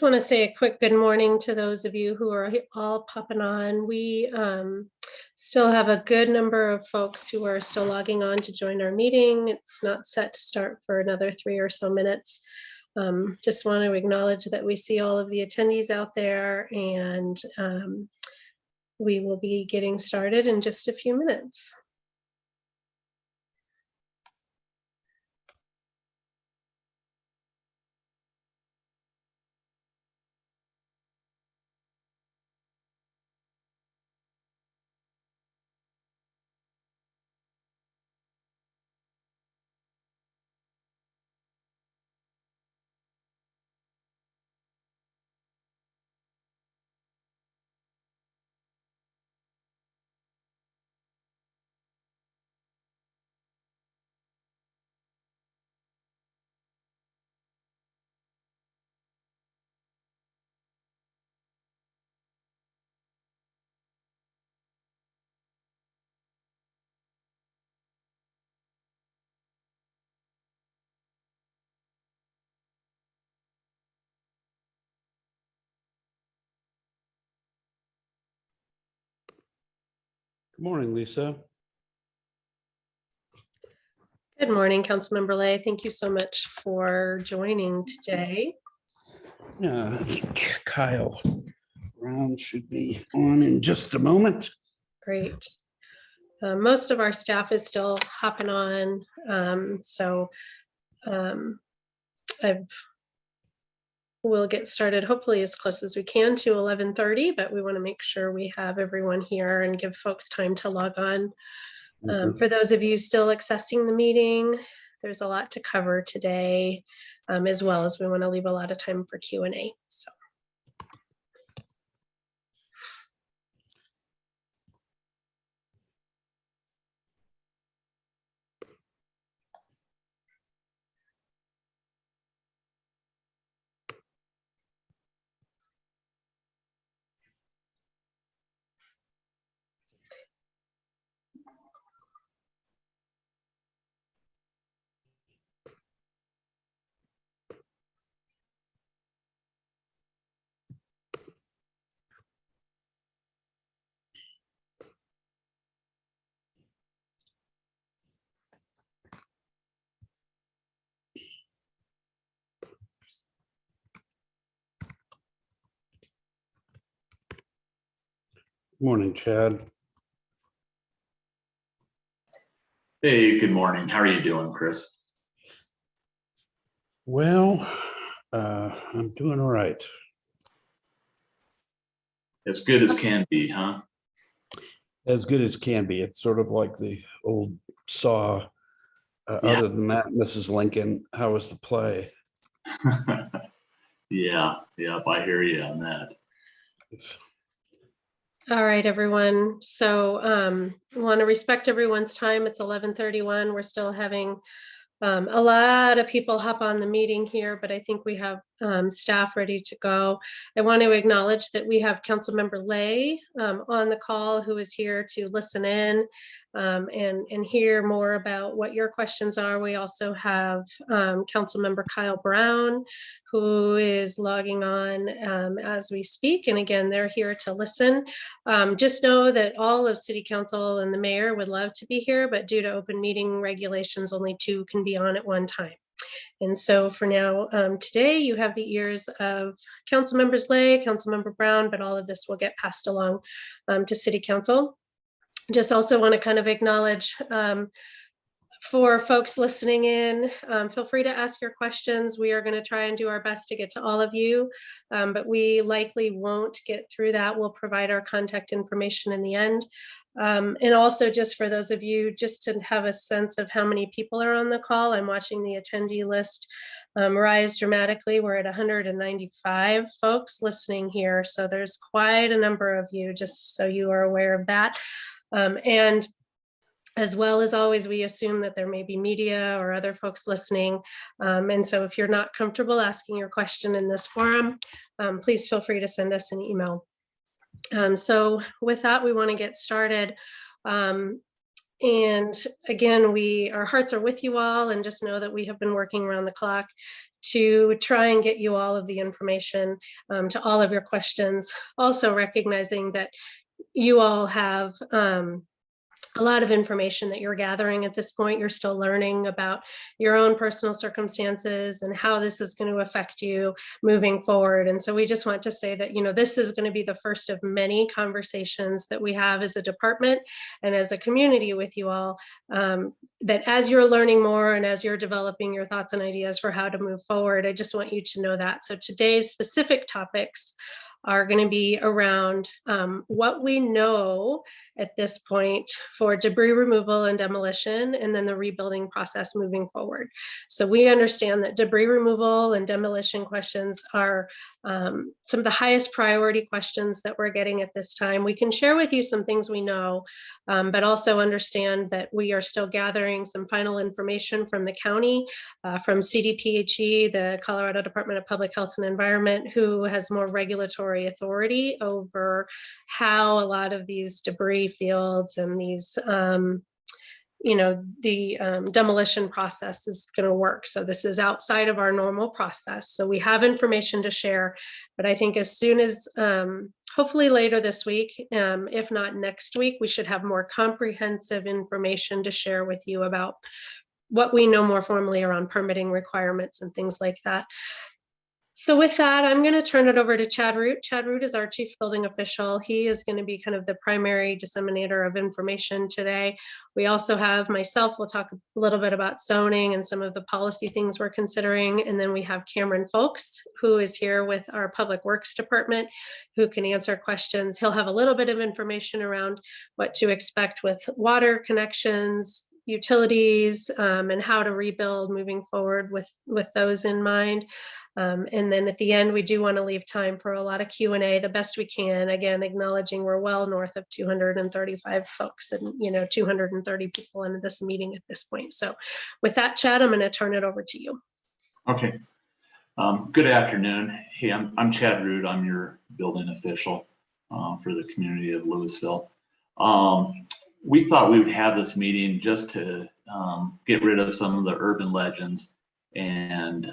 Just want to say a quick good morning to those of you who are all popping on. We still have a good number of folks who are still logging on to join our meeting. It's not set to start for another 3 or so minutes. Just want to acknowledge that we see all of the attendees out there, and we will be getting started in just a few minutes. Good morning, Lisa. Good morning, Councilmember Lay. Thank you so much for joining today. Yeah, I think Kyle Brown should be on in just a moment. Great. Most of our staff is still hopping on, we'll get started hopefully as close as we can to 11:30, but we want to make sure we have everyone here and give folks time to log on. For those of you still accessing the meeting, there's a lot to cover today, as well as we want to leave a lot of time for Q&A. So. Morning, Chad. Hey, good morning. How are you doing, Chris? Well, I'm doing all right. As good as can be, huh? As good as can be. It's sort of like the old saw. Yeah. Other than that, Mrs. Lincoln, how was the play? Yeah, I hear you on that. All right, everyone. So I want to respect everyone's time. It's 11:31. We're still having a lot of people hop on the meeting here, but I think we have staff ready to go. I want to acknowledge that we have Councilmember Lay on the call, who is here to listen in and hear more about what your questions are. We also have Councilmember Kyle Brown, who is logging on as we speak. And again, they're here to listen. Just know that all of City Council and the mayor would love to be here, but due to open meeting regulations, only 2 can be on at one time. And so for now, today you have the ears of Council Members Lay, Councilmember Brown, but all of this will get passed along to City Council. Just also want to kind of acknowledge for folks listening in, feel free to ask your questions. We are going to try and do our best to get to all of you, but we likely won't get through that. We'll provide our contact information in the end. And also just for those of you, just to have a sense of how many people are on the call, I'm watching the attendee list rise dramatically. We're at 195 folks listening here. So there's quite a number of you, just so you are aware of that. And as well as always, we assume that there may be media or other folks listening. And so if you're not comfortable asking your question in this forum, please feel free to send us an email. So with that, we want to get started. And again, our hearts are with you all, and just know that we have been working around the clock to try and get you all of the information to all of your questions. Also recognizing that you all have a lot of information that you're gathering at this point. You're still learning about your own personal circumstances and how this is going to affect you moving forward. And so we just want to say that, this is going to be the first of many conversations that we have as a department and as a community with you all, that as you're learning more and as you're developing your thoughts and ideas for how to move forward, I just want you to know that. So today's specific topics are going to be around what we know at this point for debris removal and demolition, and then the rebuilding process moving forward. So we understand that debris removal and demolition questions are some of the highest priority questions that we're getting at this time. We can share with you some things we know, but also understand that we are still gathering some final information from the county, from CDPHE, the Colorado Department of Public Health and Environment, who has more regulatory authority over how a lot of these debris fields and these the demolition process is going to work. So this is outside of our normal process. So we have information to share, but I think as soon as hopefully later this week, if not next week, we should have more comprehensive information to share with you about what we know more formally around permitting requirements and things like that. So with that, I'm going to turn it over to Chad Root. Chad Root is our chief building official. He is going to be kind of the primary disseminator of information today. We also have myself, we'll talk a little bit about zoning and some of the policy things we're considering. And then we have Cameron Folks, who is here with our public works department, who can answer questions. He'll have a little bit of information around what to expect with water connections, utilities, and how to rebuild moving forward with those in mind. And then at the end, we do want to leave time for a lot of Q&A the best we can, again, acknowledging we're well north of 235 folks and 230 people in this meeting at this point. So with that, Chad, I'm going to turn it over to you. Okay. Good afternoon. Hey, I'm Chad Root. I'm your building official for the community of Louisville. We thought we would have this meeting just to get rid of some of the urban legends and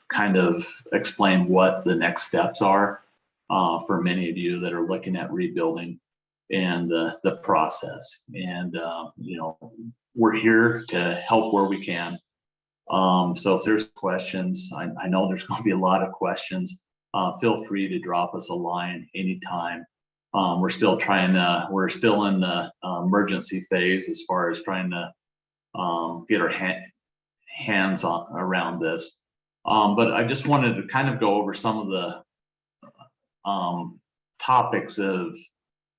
kind of explain what the next steps are for many of you that are looking at rebuilding and the process. And we're here to help where we can. So if there's questions, I know there's going to be a lot of questions. Feel free to drop us a line anytime. We're still in the emergency phase as far as trying to get our hands on around this. But I just wanted to kind of go over some of the topics of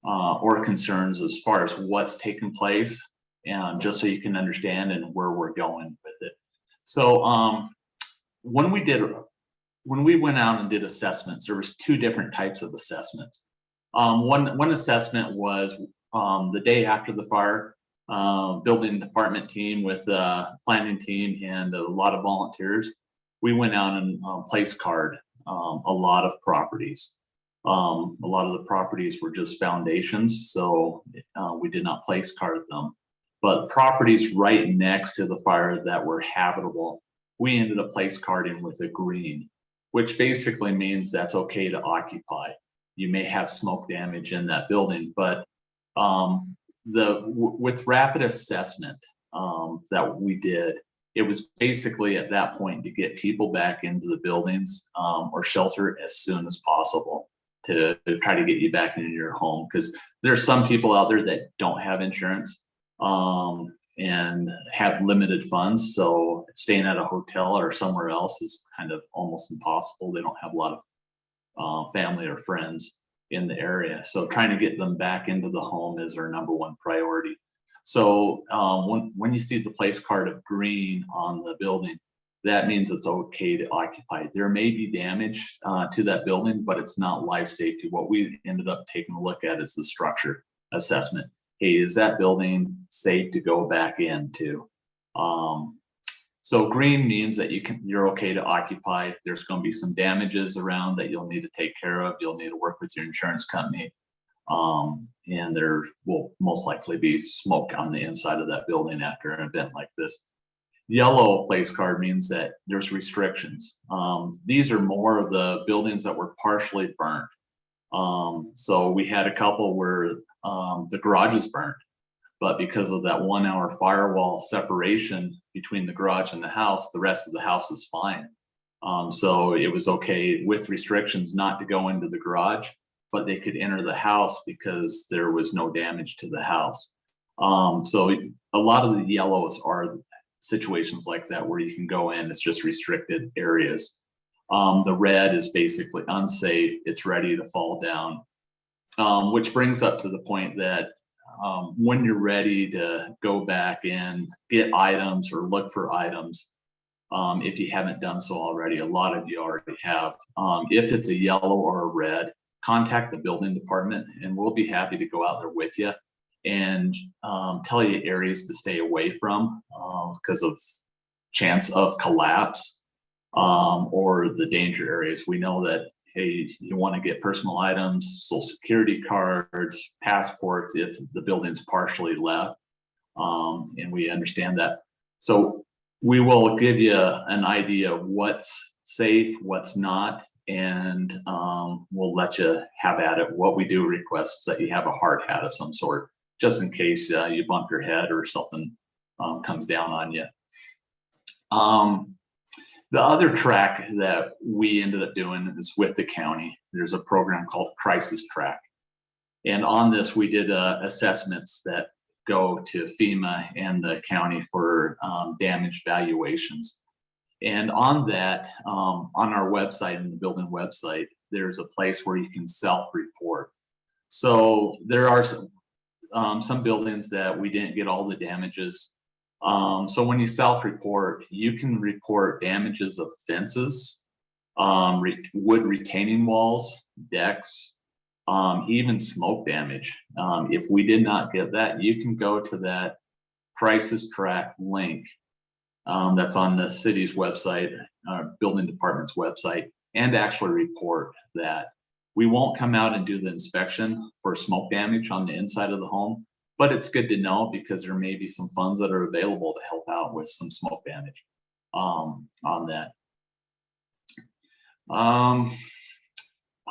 or concerns as far as what's taken place, and just so you can understand and where we're going with it. So when we went out and did assessments, there was two different types of assessments. One assessment was the day after the fire. Building department team with planning team and a lot of volunteers, we went out and place card a lot of properties. A lot of the properties were just foundations, so we did not place card them. But properties right next to the fire that were habitable, we ended up place carding with a green, which basically means that's okay to occupy. You may have smoke damage in that building, but with rapid assessment that we did, it was basically at that point to get people back into the buildings or shelter as soon as possible to try to get you back into your home, because there's some people out there that don't have insurance and have limited funds, so staying at a hotel or somewhere else is kind of almost impossible. They don't have a lot of family or friends in the area, so trying to get them back into the home is our number one priority. So when you see the place card of green on the building, that means it's okay to occupy. There may be damage to that building, but it's not life safety. What we ended up taking a look at is the structure assessment. Hey, is that building safe to go back into? So green means that you're okay to occupy. There's going to be some damages around that you'll need to take care of. You'll need to work with your insurance company. And there will most likely be smoke on the inside of that building after an event like this. Yellow place card means that there's restrictions. These are more of the buildings that were partially burnt. So we had a couple where the garage is burnt, but because of that 1 hour firewall separation between the garage and the house, the rest of the house is fine. So it was okay with restrictions not to go into the garage, but they could enter the house because there was no damage to the house. So a lot of the yellows are situations like that where you can go in, it's just restricted areas. The red is basically unsafe, it's ready to fall down, which brings up to the point that when you're ready to go back and get items or look for items, if you haven't done so already, a lot of you already have. If it's a yellow or a red, contact the building department and we'll be happy to go out there with you and tell you areas to stay away from because of chance of collapse or the danger areas. We know that, hey, you want to get personal items, social security cards, passports if the building's partially left, and we understand that. So we will give you an idea of what's safe, what's not, and we'll let you have at it. What we do request is that you have a hard hat of some sort, just in case you bump your head or something comes down on you. The other track that we ended up doing is with the county. There's a program called Crisis Track. And on this, we did assessments that go to FEMA and the county for damage valuations. And on that, on our website, in the building website, there's a place where you can self-report. So there are some buildings that we didn't get all the damages. So when you self-report, you can report damages of fences, wood retaining walls, decks, even smoke damage. If we did not get that, you can go to that Crisis Track link that's on the city's website, building department's website, and actually report that. We won't come out and do the inspection for smoke damage on the inside of the home, but it's good to know because there may be some funds that are available to help out with some smoke damage on that.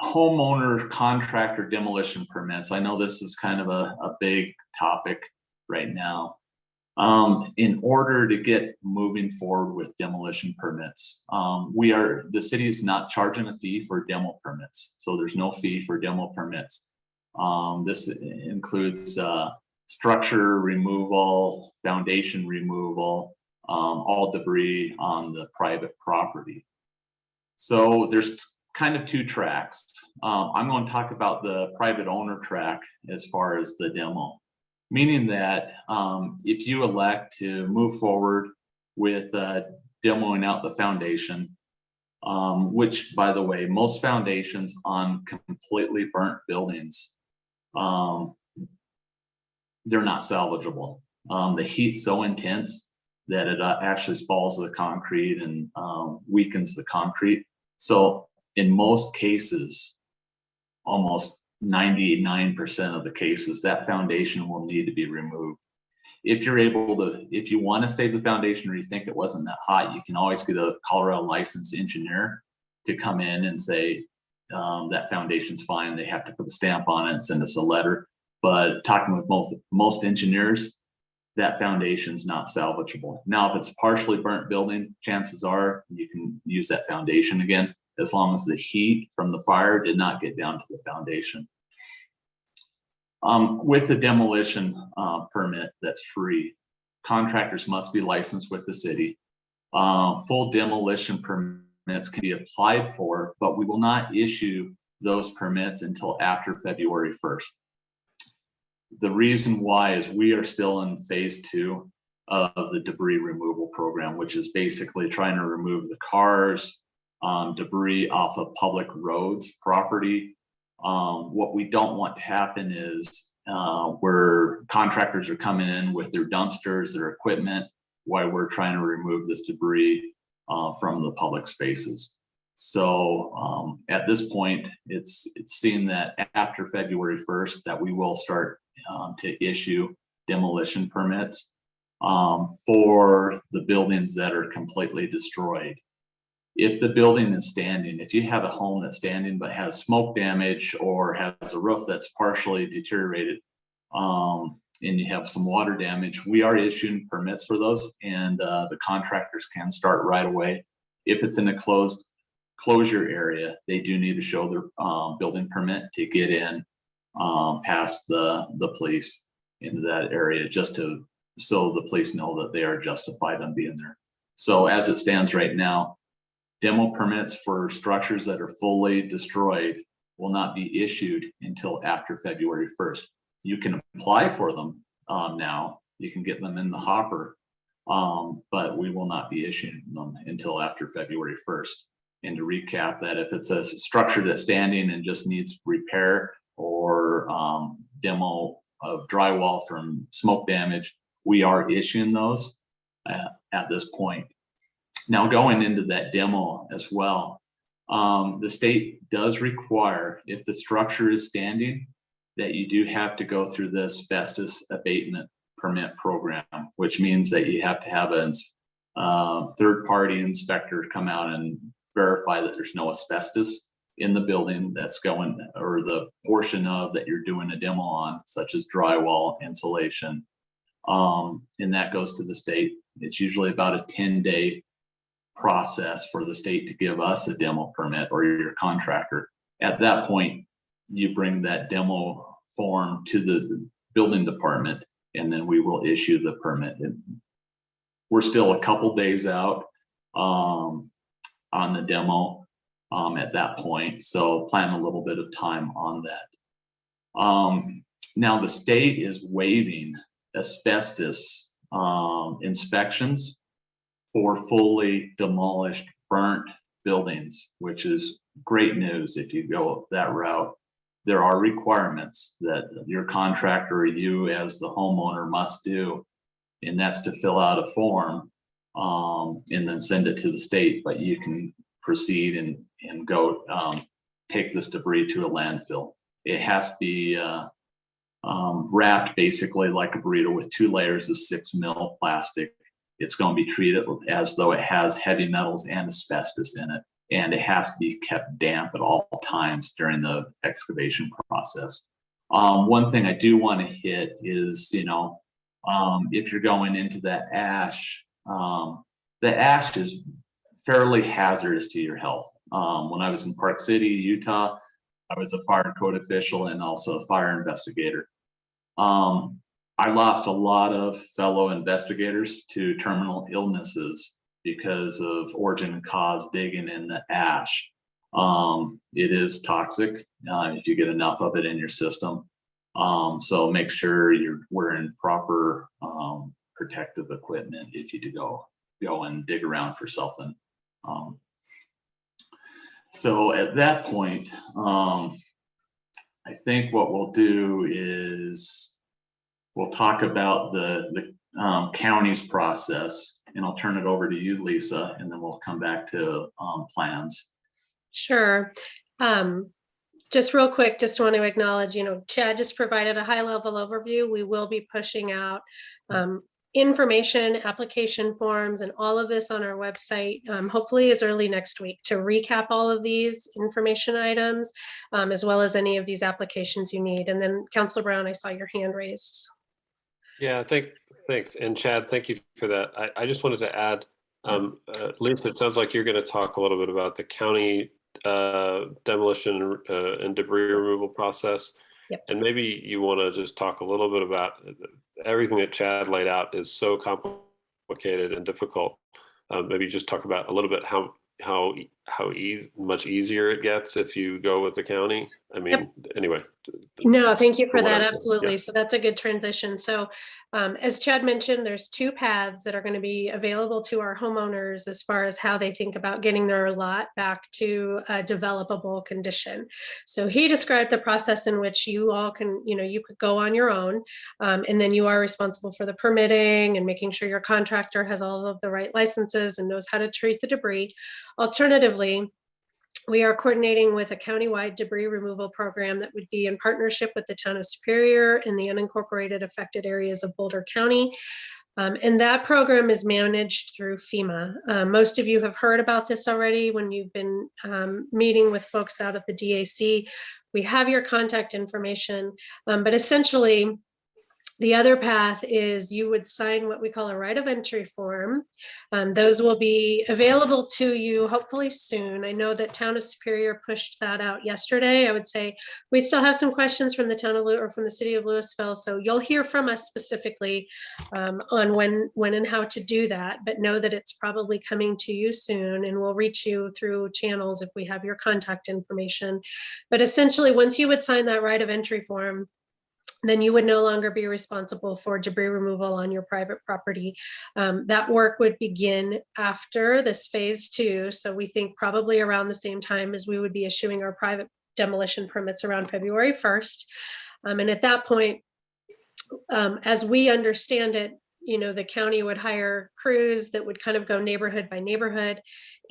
Homeowner contractor demolition permits. I know this is kind of a big topic right now. In order to get moving forward with demolition permits, the city is not charging a fee for demo permits. So there's no fee for demo permits. This includes structure removal, foundation removal, all debris on the private property. So there's kind of two tracks. I'm going to talk about the private owner track as far as the demo, meaning that if you elect to move forward with demoing out the foundation, which, by the way, most foundations on completely burnt buildings, they're not salvageable. The heat's so intense that it actually spalls the concrete and weakens the concrete. So in most cases, almost 99% of the cases, that foundation will need to be removed. If you're able to, if you want to save the foundation or you think it wasn't that hot, you can always get a Colorado licensed engineer to come in and say that foundation's fine. They have to put a stamp on it and send us a letter. But talking with most engineers, that foundation's not salvageable. Now, if it's a partially burnt building, chances are you can use that foundation again, as long as the heat from the fire did not get down to the foundation. With the demolition permit that's free, contractors must be licensed with the city. Full demolition permits can be applied for, but we will not issue those permits until after February 1st. The reason why is we are still in phase 2 of the debris removal program, which is basically trying to remove the cars, debris off of public roads, property. What we don't want to happen is where contractors are coming in with their dumpsters, their equipment, while we're trying to remove this debris from the public spaces. So at this point, it's seen that after February 1st that we will start to issue demolition permits for the buildings that are completely destroyed. If the building is standing, if you have a home that's standing but has smoke damage or has a roof that's partially deteriorated, and you have some water damage, we are issuing permits for those, and the contractors can start right away. If it's in a closure area, they do need to show their building permit to get in past the police into that area, just so the police know that they are justified on being there. So as it stands right now, demo permits for structures that are fully destroyed will not be issued until after February 1st. You can apply for them now. You can get them in the hopper, but we will not be issuing them until after February 1st. And to recap that, if it's a structure that's standing and just needs repair or demo of drywall from smoke damage, we are issuing those at this point. Now, going into that demo as well, the state does require, if the structure is standing, that you do have to go through the asbestos abatement permit program, which means that you have to have a third-party inspector come out and verify that there's no asbestos in the building that's going, or the portion of that you're doing a demo on, such as drywall, insulation, and that goes to the state. It's usually about a 10-day process for the state to give us a demo permit, or your contractor. At that point, you bring that demo form to the building department, and then we will issue the permit. And we're still a couple days out on the demo at that point, so plan a little bit of time on that. Now the state is waiving asbestos inspections for fully demolished, burnt buildings, which is great news if you go that route. There are requirements that your contractor or you as the homeowner must do, and that's to fill out a form and then send it to the state. But you can proceed and go take this debris to a landfill. It has to be wrapped basically like a burrito with 2 layers of 6 mil plastic. It's going to be treated as though it has heavy metals and asbestos in it, and it has to be kept damp at all times during the excavation process. One thing I do want to hit is, if you're going into that ash, the ash is fairly hazardous to your health. When I was in Park City, Utah, I was a fire code official and also a fire investigator. I lost a lot of fellow investigators to terminal illnesses because of origin and cause digging in the ash. It is toxic if you get enough of it in your system. So make sure you're wearing proper protective equipment if you do go and dig around for something. So at that point, I think what we'll do is we'll talk about the county's process, and I'll turn it over to you, Lisa, and then we'll come back to plans. Sure. Just real quick, just want to acknowledge, Chad just provided a high-level overview. We will be pushing out information, application forms, and all of this on our website, hopefully as early next week, to recap all of these information items, as well as any of these applications you need. And then Councilor Brown, I saw your hand raised. Yeah, thanks. And Chad, thank you for that. I just wanted to add, Lisa, it sounds like you're going to talk a little bit about the county demolition and debris removal process. Yep. And maybe you want to just talk a little bit about everything that Chad laid out is so complicated and difficult. Maybe just talk about a little bit how much easier it gets if you go with the county. I mean, yep. Anyway. No, thank you for that. Absolutely. Yeah. So that's a good transition. So as Chad mentioned, there's 2 paths that are going to be available to our homeowners as far as how they think about getting their lot back to a developable condition. So he described the process in which you all can, you could go on your own, and then you are responsible for the permitting and making sure your contractor has all of the right licenses and knows how to treat the debris. Alternatively, We are coordinating with a countywide debris removal program that would be in partnership with the town of Superior and the unincorporated affected areas of Boulder County. And that program is managed through FEMA. Most of you have heard about this already when you've been meeting with folks out at the DAC. We have your contact information, but essentially, the other path is you would sign what we call a right of entry form. Those will be available to you hopefully soon. I know that Town of Superior pushed that out yesterday. I would say we still have some questions from the town of or from the city of Louisville, so you'll hear from us specifically on when and how to do that. But know that it's probably coming to you soon, and we'll reach you through channels if we have your contact information. But essentially, once you would sign that right of entry form, then you would no longer be responsible for debris removal on your private property. That work would begin after this phase 2. So we think probably around the same time as we would be issuing our private demolition permits around February 1st. And at that point, as we understand it, you know, the county would hire crews that would kind of go neighborhood by neighborhood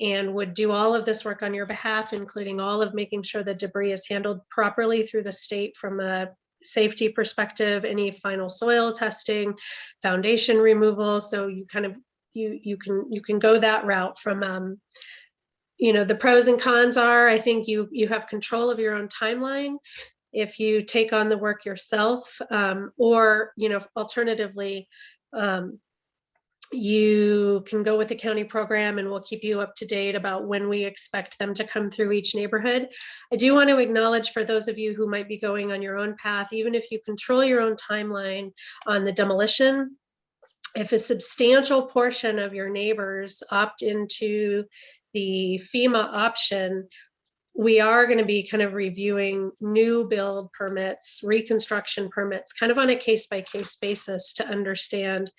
and would do all of this work on your behalf, including all of making sure the debris is handled properly through the state from a safety perspective, any final soil testing, foundation removal. So you kind of, you can go that route from, you know, the pros and cons are, I think you have control of your own timeline if you take on the work yourself, or, you know, alternatively, you can go with the county program and we'll keep you up to date about when we expect them to come through each neighborhood. I do want to acknowledge for those of you who might be going on your own path, even if you control your own timeline on the demolition, if a substantial portion of your neighbors opt into the FEMA option, we are going to be kind of reviewing new build permits, reconstruction permits, kind of on a case-by-case basis to understand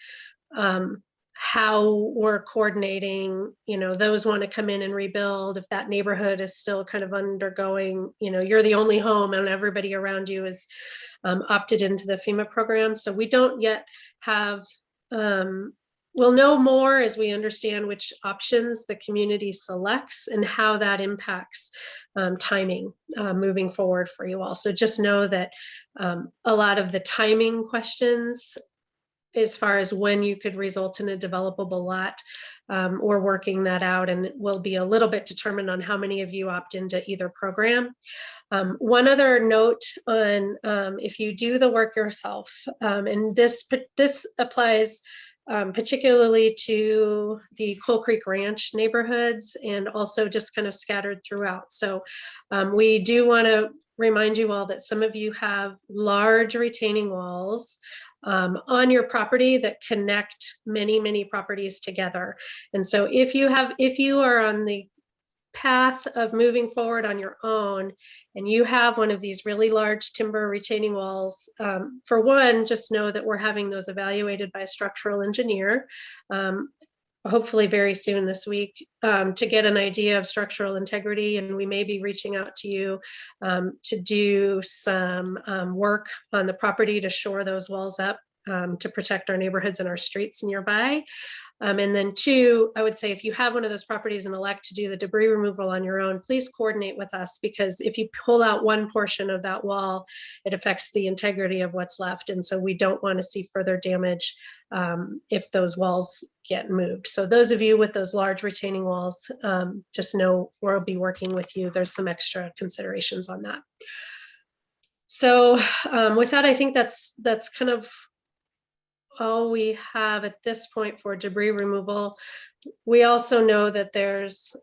how we're coordinating, you know, those want to come in and rebuild. If that neighborhood is still kind of undergoing, you know, you're the only home and everybody around you is opted into the FEMA program. So we don't yet have, we'll know more as we understand which options the community selects and how that impacts timing moving forward for you all. So just know that a lot of the timing questions as far as when you could result in a developable lot, or working that out, and it will be a little bit determined on how many of you opt into either program. One other note on if you do the work yourself, and this applies particularly to the Coal Creek Ranch neighborhoods and also just kind of scattered throughout. So we do want to remind you all that some of you have large retaining walls on your property that connect many properties together. And so if you are on the path of moving forward on your own and you have one of these really large timber retaining walls, for one, just know that we're having those evaluated by a structural engineer, hopefully very soon this week, to get an idea of structural integrity. And we may be reaching out to you to do some work on the property to shore those walls up to protect our neighborhoods and our streets nearby. And then two, I would say if you have one of those properties and elect to do the debris removal on your own, please coordinate with us, because if you pull out one portion of that wall, it affects the integrity of what's left. And so we don't want to see further damage if those walls get moved. So those of you with those large retaining walls, just know we'll be working with you. There's some extra considerations on that. So with that, I think that's kind of all we have at this point for debris removal. We also know that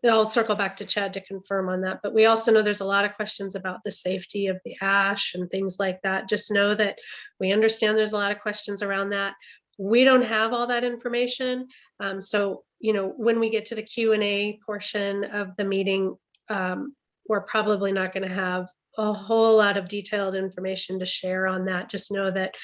I'll circle back to Chad to confirm on that, but we also know there's a lot of questions about the safety of the ash and things like that. Just know that we understand there's a lot of questions around that. We don't have all that information. So, you know, when we get to the Q&A portion of the meeting, we're probably not going to have a whole lot of detailed information to share on that. Just know that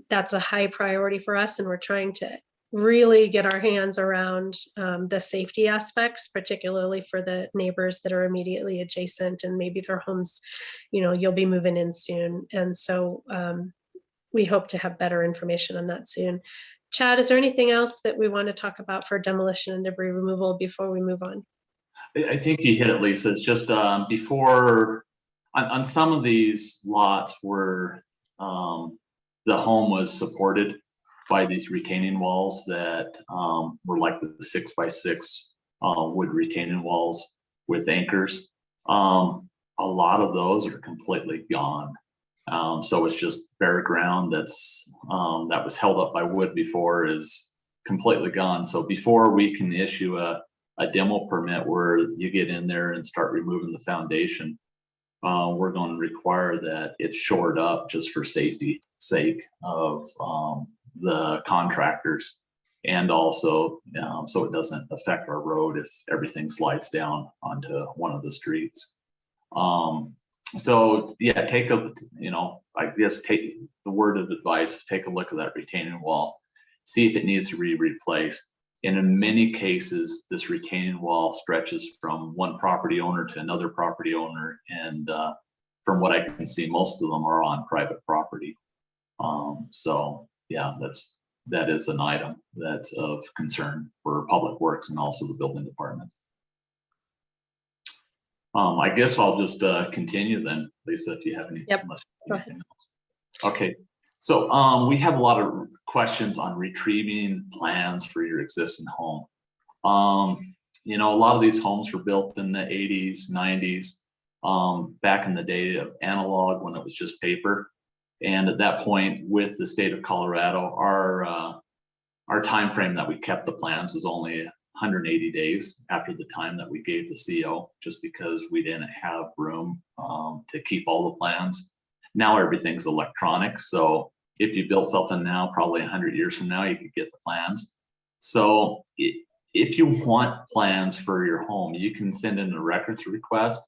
that's a high priority for us, and we're trying to really get our hands around the safety aspects, particularly for the neighbors that are immediately adjacent and maybe their homes, you know, you'll be moving in soon. And so we hope to have better information on that soon. Chad, is there anything else that we want to talk about for demolition and debris removal before we move on? I think you hit it, Lisa. It's just before on some of these lots where the home was supported by these retaining walls that were like the 6x6 wood retaining walls with anchors. A lot of those are completely gone. So it's just bare ground that's that was held up by wood before is completely gone. So before we can issue a demo permit where you get in there and start removing the foundation, we're going to require that it's shored up just for safety sake of the contractors, and also so it doesn't affect our road if everything slides down onto one of the streets. So yeah, take a, I guess take the word of advice is take a look at that retaining wall, see if it needs to be replaced. And in many cases, this retaining wall stretches from one property owner to another property owner. And from what I can see, most of them are on private property. So yeah, that is an item that's of concern for Public Works and also the building department. I guess I'll just continue then, Lisa, if you have anything else. Okay, so we have a lot of questions on retrieving plans for your existing home. A lot of these homes were built in the 80s, 90s, back in the day of analog when it was just paper. And at that point, with the state of Colorado, our time frame that we kept the plans was only 180 days after the time that we gave the CO, just because we didn't have room to keep all the plans. Now everything's electronic, so if you built something now, probably 100 years from now, you could get the plans. So if you want plans for your home, you can send in a records request,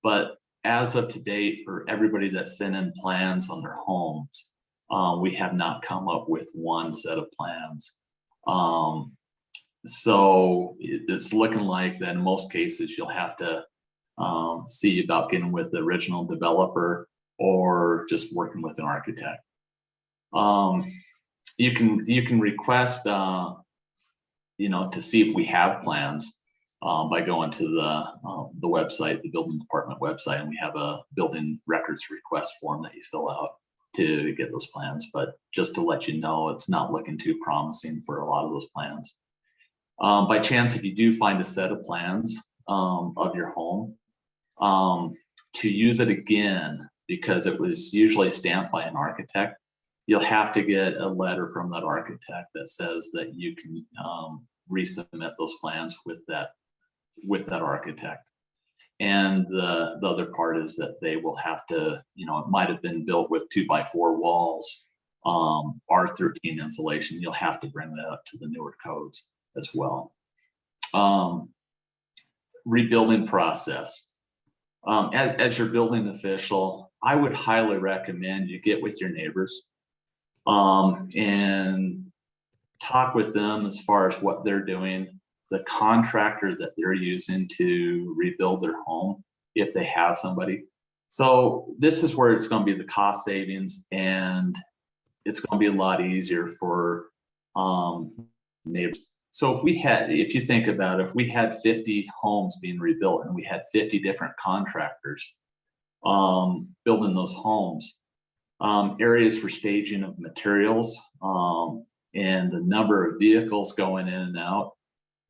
but as of today, for everybody that sent in plans on their homes, we have not come up with one set of plans. So it's looking like that in most cases, you'll have to see about getting with the original developer or just working with an architect. You can request, to see if we have plans by going to the website, the building department website, and we have a building records request form that you fill out to get those plans. But just to let you know, it's not looking too promising for a lot of those plans. By chance, if you do find a set of plans of your home, to use it again, because it was usually stamped by an architect, you'll have to get a letter from that architect that says that you can resubmit those plans with that architect. And the other part is that they will have to, it might have been built with 2x4 walls, R13 insulation. You'll have to bring that up to the newer codes as well. Rebuilding process. As your building official, I would highly recommend you get with your neighbors and talk with them as far as what they're doing, the contractor that they're using to rebuild their home, if they have somebody. So this is where it's going to be the cost savings, and it's going to be a lot easier for neighbors. So if you think about it, if we had 50 homes being rebuilt and we had 50 different contractors building those homes, areas for staging of materials, and the number of vehicles going in and out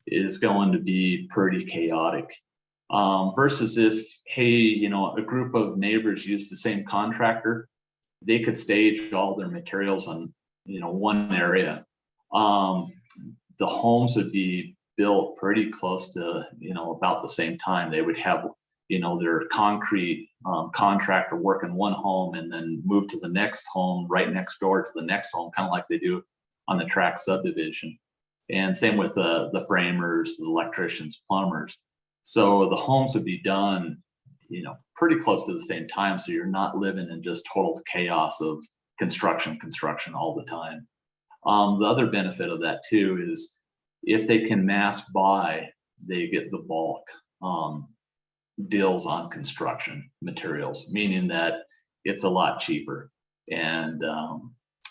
is going to be pretty chaotic. Versus if, hey, a group of neighbors use the same contractor, they could stage all their materials on, one area. The homes would be built pretty close to, about the same time. They would have, their concrete contractor work in one home and then move to the next home right next door to the next home, kind of like they do on the tract subdivision. And same with the framers, the electricians, plumbers. So the homes would be done, pretty close to the same time. So you're not living in just total chaos of construction all the time. The other benefit of that too is if they can mass buy, they get the bulk deals on construction materials, meaning that it's a lot cheaper, and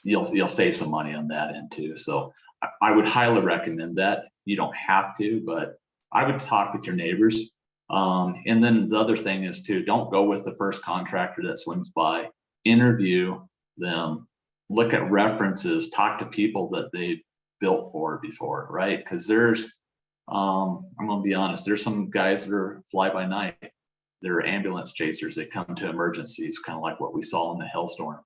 you'll save some money on that end too. So I would highly recommend that. You don't have to, but I would talk with your neighbors. And then the other thing is to don't go with the first contractor that swings by. Interview them, look at references, talk to people that they built for before, right? Because there's, I'm gonna be honest, there's some guys that are fly by night. They're ambulance chasers. They come to emergencies, kind of like what we saw in the hailstorm.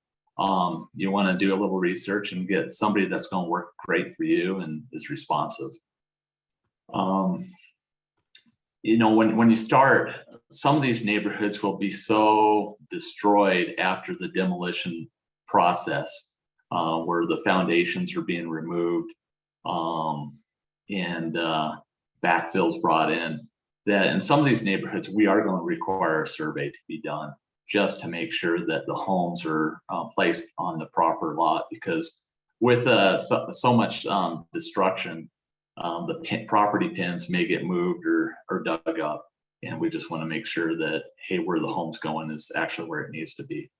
You want to do a little research and get somebody that's going to work great for you and is responsive. You know, when you start, some of these neighborhoods will be so destroyed after the demolition process, where the foundations are being removed, and backfills brought in, that in some of these neighborhoods, we are going to require a survey to be done just to make sure that the homes are placed on the proper lot, because with so much destruction, the property pins may get moved or dug up, and we just want to make sure that, hey, where the home's going is actually where it needs to be.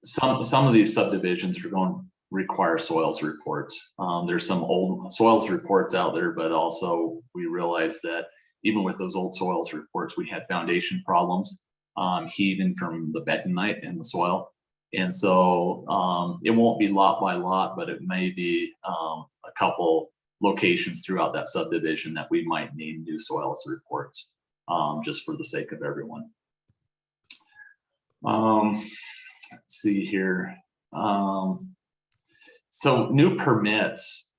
Some of these subdivisions are going to require soils reports. There's some old soils reports out there, but also we realize that even with those old soils reports, we had foundation problems, heaving from the bentonite in the soil. And so it won't be lot by lot, but it may be a couple locations throughout that subdivision that we might need new soils reports, just for the sake of everyone. Let's see here. So new permits,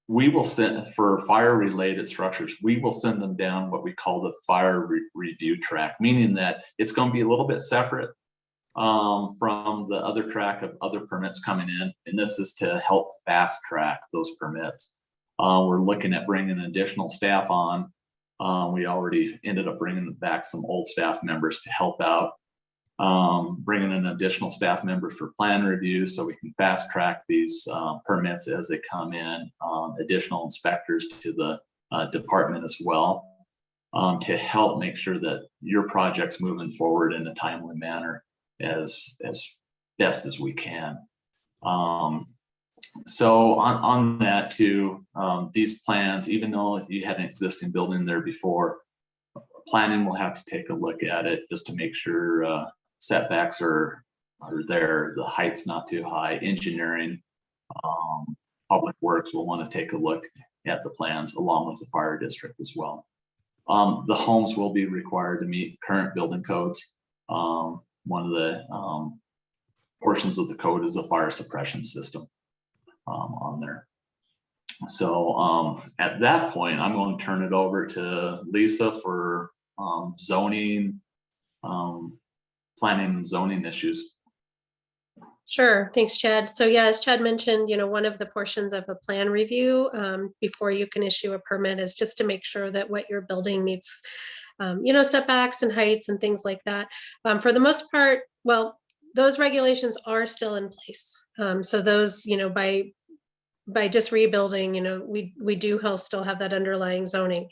we will send for fire related structures, we will send them down what we call the fire review track, meaning that it's going to be a little bit separate from the other track of other permits coming in. And this is to help fast track those permits. We're looking at bringing additional staff on. We already ended up bringing back some old staff members to help out. Bringing in additional staff members for plan review so we can fast track these permits as they come in, additional inspectors to the department as well, to help make sure that your project's moving forward in a timely manner as best as we can. So on that too, these plans, even though you had an existing building there before, planning will have to take a look at it just to make sure setbacks are there, the height's not too high. Engineering, public works will want to take a look at the plans along with the fire district as well. The homes will be required to meet current building codes. One of the portions of the code is a fire suppression system on there. So at that point, I'm going to turn it over to Lisa for zoning, planning and zoning issues. Sure, thanks, Chad. So yeah, as Chad mentioned, one of the portions of a plan review before you can issue a permit is just to make sure that what you're building meets, setbacks and heights and things like that. For the most part, well, those regulations are still in place. So those, by just rebuilding, we do still have that underlying zoning.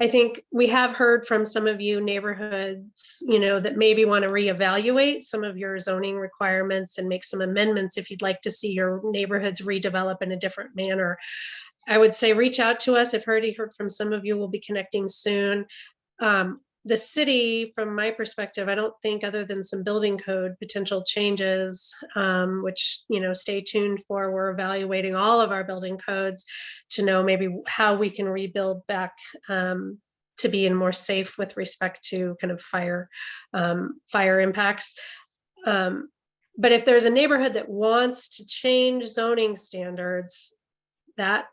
I think we have heard from some of you neighborhoods, that maybe want to reevaluate some of your zoning requirements and make some amendments if you'd like to see your neighborhoods redevelop in a different manner. I would say reach out to us. I've already heard from some of you. We'll be connecting soon. The city, from my perspective, I don't think, other than some building code potential changes, which, stay tuned for. We're evaluating all of our building codes to know maybe how we can rebuild back to be more safe with respect to kind of fire impacts. But if there's a neighborhood that wants to change zoning standards, that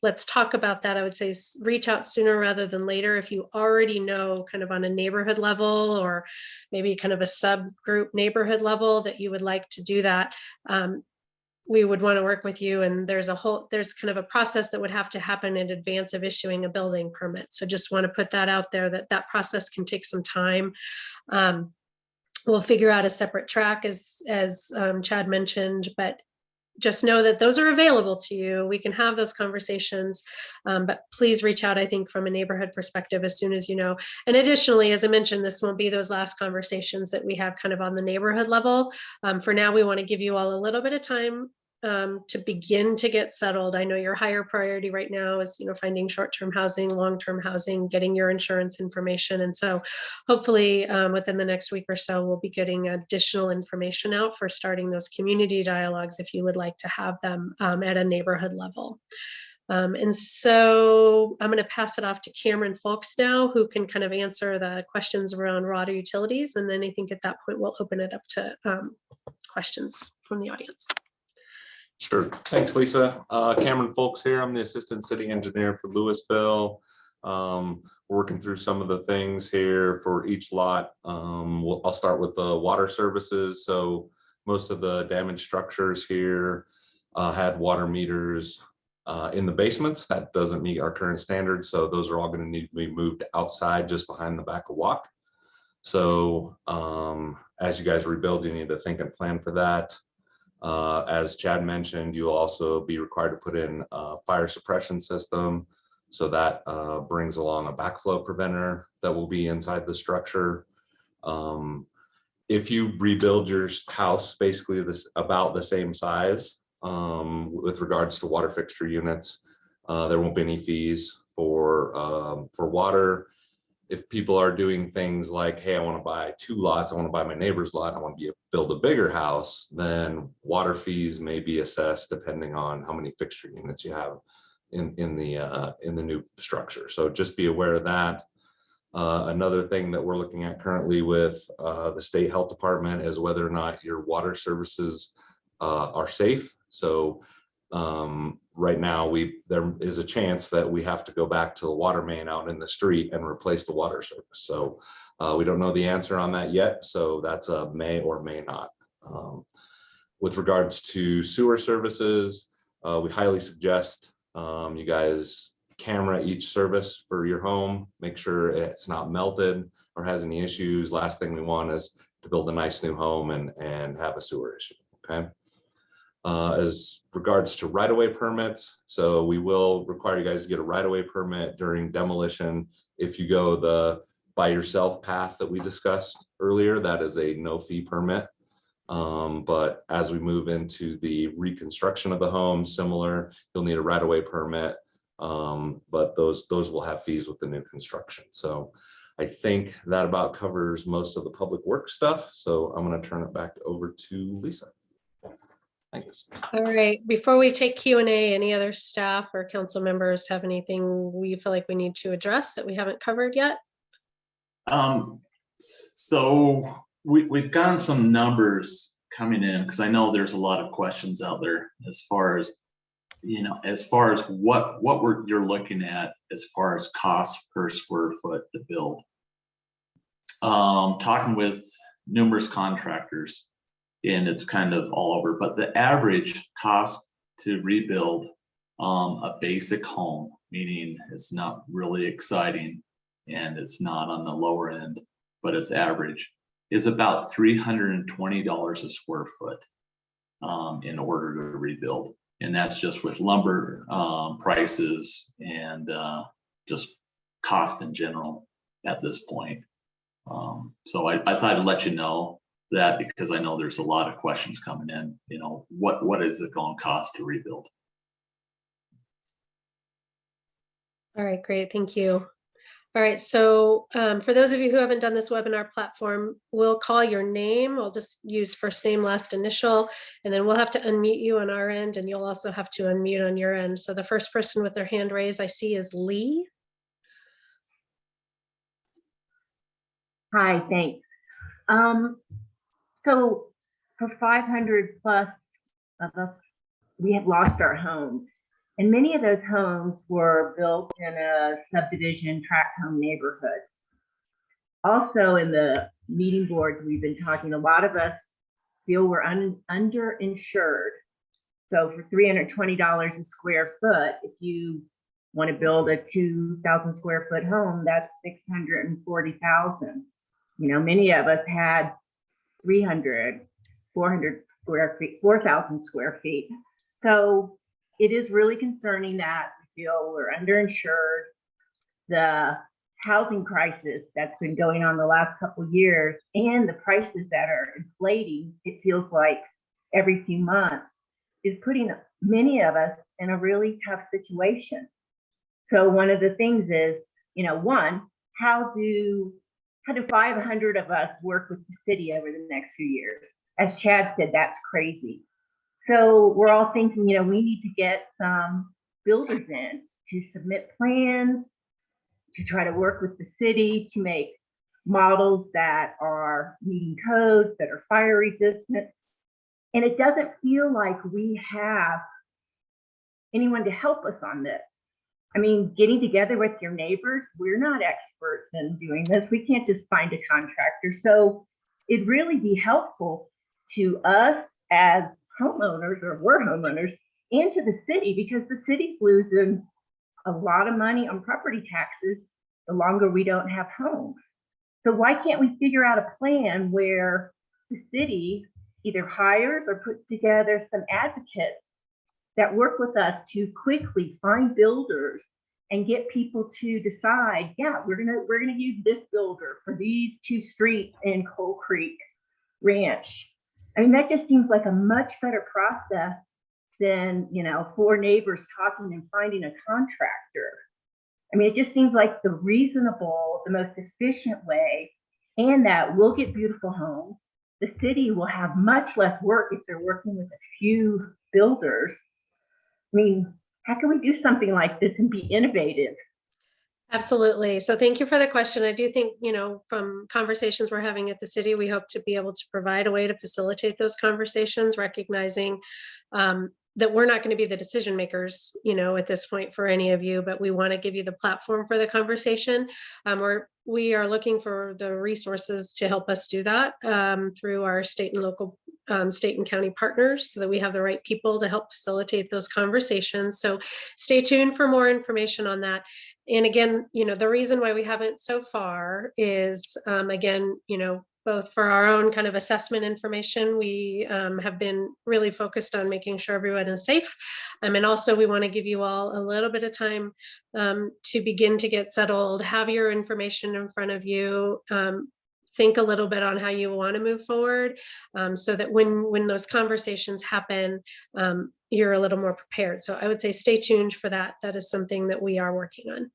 let's talk about that. I would say reach out sooner rather than later. If you already know kind of on a neighborhood level or maybe kind of a subgroup neighborhood level that you would like to do that, we would want to work with you. And there's kind of a process that would have to happen in advance of issuing a building permit. So just want to put that out there, that process can take some time. We'll figure out a separate track as Chad mentioned, but just know that those are available to you. We can have those conversations, but please reach out, I think, from a neighborhood perspective as soon as you know. And additionally, as I mentioned, this won't be those last conversations that we have kind of on the neighborhood level. For now, we want to give you all a little bit of time to begin to get settled. I know your higher priority right now is, finding short-term housing, long-term housing, getting your insurance information. And so hopefully within the next week or so, we'll be getting additional information out for starting those community dialogues if you would like to have them at a neighborhood level. And so I'm going to pass it off to Cameron Folks now, who can kind of answer the questions around water utilities. And then I think at that point, we'll open it up to questions from the audience. Sure. Thanks, Lisa. Cameron Folks here. I'm the assistant city engineer for Louisville. Working through some of the things here for each lot. I'll start with the water services. So most of the damaged structures here had water meters in the basements. That doesn't meet our current standards. So those are all going to need to be moved outside just behind the back of walk. So as you guys rebuild, you need to think and plan for that. As Chad mentioned, you'll also be required to put in a fire suppression system. So that brings along a backflow preventer that will be inside the structure. If you rebuild your house basically about the same size with regards to water fixture units, there won't be any fees for water. If people are doing things like, hey, I want to buy 2 lots, I want to buy my neighbor's lot, I want to build a bigger house, then water fees may be assessed depending on how many fixture units you have in the new structure. So just be aware of that. Another thing that we're looking at currently with the state health department is whether or not your water services are safe. So right now there is a chance that we have to go back to the water main out in the street and replace the water service. So we don't know the answer on that yet. So that's a may or may not. With regards to sewer services, we highly suggest you guys camera each service for your home, make sure it's not melted or has any issues. Last thing we want is to build a nice new home and have a sewer issue, okay? As regards to right-of-way permits, so we will require you guys to get a right-of-way permit during demolition. If you go the by yourself path that we discussed earlier, that is a no-fee permit. But as we move into the reconstruction of the home, similar, you'll need a right-of-way permit, but those will have fees with the new construction. So I think that about covers most of the public work stuff. So I'm going to turn it back over to Lisa. Thanks. All right, before we take Q&A, any other staff or council members have anything we feel like we need to address that we haven't covered yet? So we've gotten some numbers coming in because I know there's a lot of questions out there as far as, what you're looking at as far as cost per square foot to build. Talking with numerous contractors, and it's kind of all over, but the average cost to rebuild a basic home, meaning it's not really exciting and it's not on the lower end, but it's average, is about $320 a square foot in order to rebuild. And that's just with lumber prices and just cost in general at this point. So I thought I'd let you know that because I know there's a lot of questions coming in, what is it going to cost to rebuild? All right, great, thank you. All right, so for those of you who haven't done this webinar platform, we'll call your name. We'll just use first name, last initial, and then we'll have to unmute you on our end, and you'll also have to unmute on your end. So the first person with their hand raised I see is Lee. Hi, thanks. So for 500 plus of us, we have lost our homes. And many of those homes were built in a subdivision tract home neighborhood. Also in the meeting boards we've been talking, a lot of us feel we're underinsured. So for $320 a square foot, if you want to build a 2,000 square foot home, that's $640,000. Many of us had 300, 400 square feet, 4,000 square feet. So it is really concerning that we feel we're underinsured. The housing crisis that's been going on the last couple of years and the prices that are inflating, it feels like every few months, is putting many of us in a really tough situation. So one of the things is, one, how do 500 of us work with the city over the next few years? As Chad said, that's crazy. So we're all thinking, we need to get some builders in to submit plans, to try to work with the city to make models that are meeting codes, that are fire resistant. And it doesn't feel like we have anyone to help us on this. I mean, getting together with your neighbors, we're not experts in doing this. We can't just find a contractor. So it'd really be helpful to us as homeowners, or we're homeowners, and to the city, because the city's losing a lot of money on property taxes the longer we don't have homes. So why can't we figure out a plan where the city either hires or puts together some advocates that work with us to quickly find builders and get people to decide, yeah, we're gonna use this builder for these 2 streets in Coal Creek Ranch. I mean, that just seems like a much better process than 4 neighbors talking and finding a contractor. I mean, it just seems like the reasonable, the most efficient way, and that we'll get beautiful homes. The city will have much less work if they're working with a few builders. I mean, how can we do something like this and be innovative? Absolutely. So thank you for the question. I do think, from conversations we're having at the city, we hope to be able to provide a way to facilitate those conversations, recognizing that we're not going to be the decision makers, at this point for any of you, but we want to give you the platform for the conversation. We are looking for the resources to help us do that through our state and local state and county partners, so that we have the right people to help facilitate those conversations. So stay tuned for more information on that. And again, the reason why we haven't so far is, again, both for our own kind of assessment information, we have been really focused on making sure everyone is safe. And also we want to give you all a little bit of time to begin to get settled, have your information in front of you, think a little bit on how you want to move forward, so that when those conversations happen, you're a little more prepared. So I would say stay tuned for that. That is something that we are working on.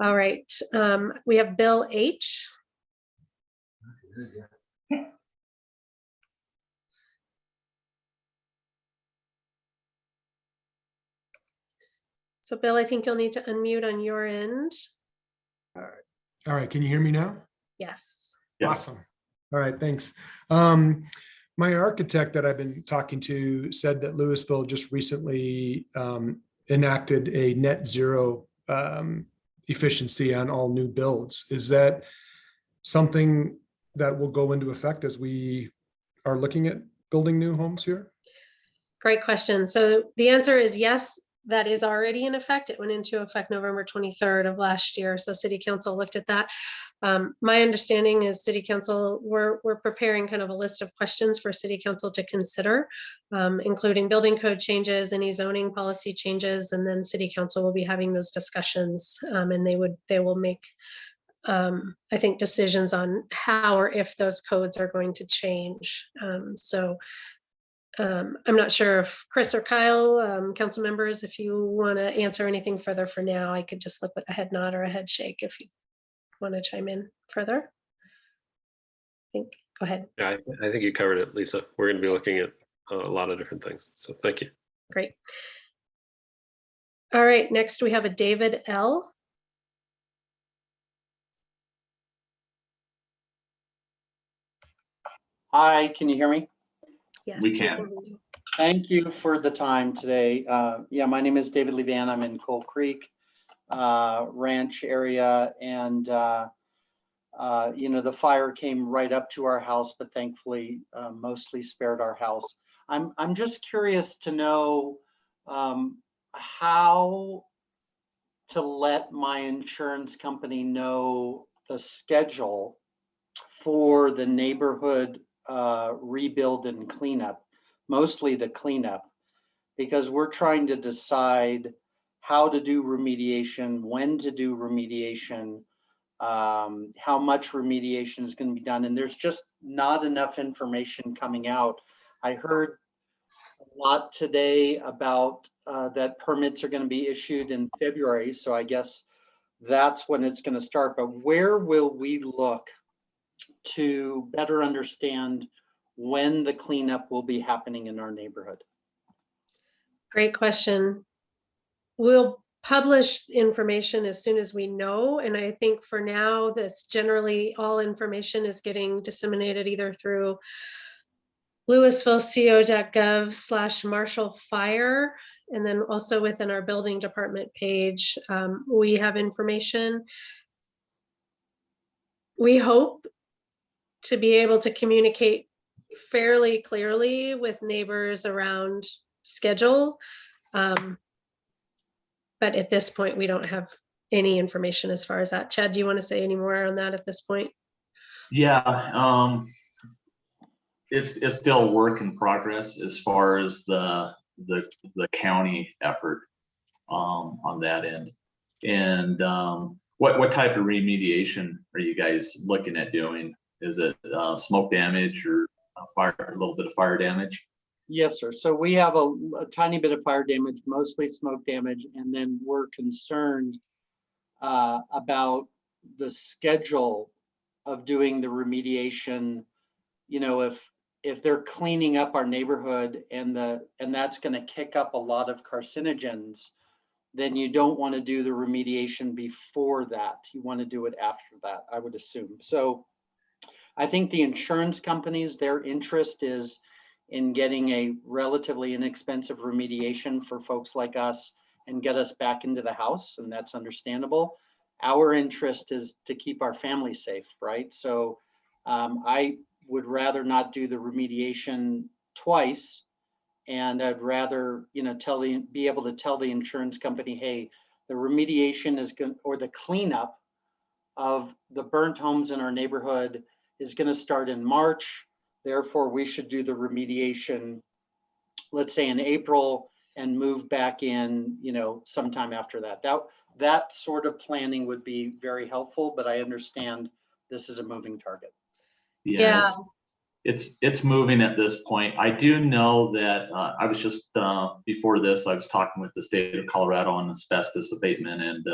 All right, we have Bill H. So Bill, I think you'll need to unmute on your end. All right. Can you hear me now? Yes. Yes. Awesome. All right. Thanks. My architect that I've been talking to said that Louisville just recently enacted a net zero efficiency on all new builds. Is that something that will go into effect as we are looking at building new homes here? Great question. So the answer is yes. That is already in effect. It went into effect November 23rd of last year. So City Council looked at that. My understanding is City Council, we're preparing kind of a list of questions for City Council to consider, including building code changes, any zoning policy changes, and then City Council will be having those discussions, and they will make, I think, decisions on how or if those codes are going to change. I'm not sure if Chris or Kyle, council members, if you want to answer anything further for now. I could just look with a head nod or a head shake if you want to chime in further. Go ahead. Yeah, I think you covered it, Lisa. We're going to be looking at a lot of different things. So thank you. Great. All right, next we have a David L. Hi, can you hear me? Yes, We can. Thank you for the time today. Yeah, my name is David Levan. I'm in Coal Creek Ranch area, and the fire came right up to our house, but thankfully mostly spared our house. I'm just curious to know how to let my insurance company know the schedule for the neighborhood rebuild and cleanup, mostly the cleanup, because we're trying to decide how to do remediation, when to do remediation, how much remediation is going to be done. And there's just not enough information coming out. I heard a lot today about that permits are going to be issued in February. So I guess that's when it's going to start. But where will we look to better understand when the cleanup will be happening in our neighborhood? Great question. We'll publish information as soon as we know. And I think for now, this generally all information is getting disseminated either through louisvilleco.gov/Marshall Fire. And then also within our building department page, we have information. We hope to be able to communicate fairly clearly with neighbors around schedule. But at this point, we don't have any information as far as that. Chad, do you want to say any more on that at this point? Yeah, it's still a work in progress as far as the county effort on that end. And what type of remediation are you guys looking at doing? Is it smoke damage or a little bit of fire damage? Yes, sir. So we have a tiny bit of fire damage, mostly smoke damage, and then we're concerned about the schedule of doing the remediation. You know, if they're cleaning up our neighborhood and that's going to kick up a lot of carcinogens, then you don't want to do the remediation before that. You want to do it after that, I would assume. So I think the insurance companies, their interest is in getting a relatively inexpensive remediation for folks like us and get us back into the house, and that's understandable. Our interest is to keep our family safe, right? So I would rather not do the remediation twice, and I'd rather, you know, be able to tell the insurance company, hey, the remediation is going, or the cleanup of the burnt homes in our neighborhood is going to start in March. Therefore, we should do the remediation, let's say in April, and move back in, you know, sometime after that. That sort of planning would be very helpful, but I understand this is a moving target. Yeah. It's moving at this point. I do know that I was just before this, I was talking with the state of Colorado on asbestos abatement and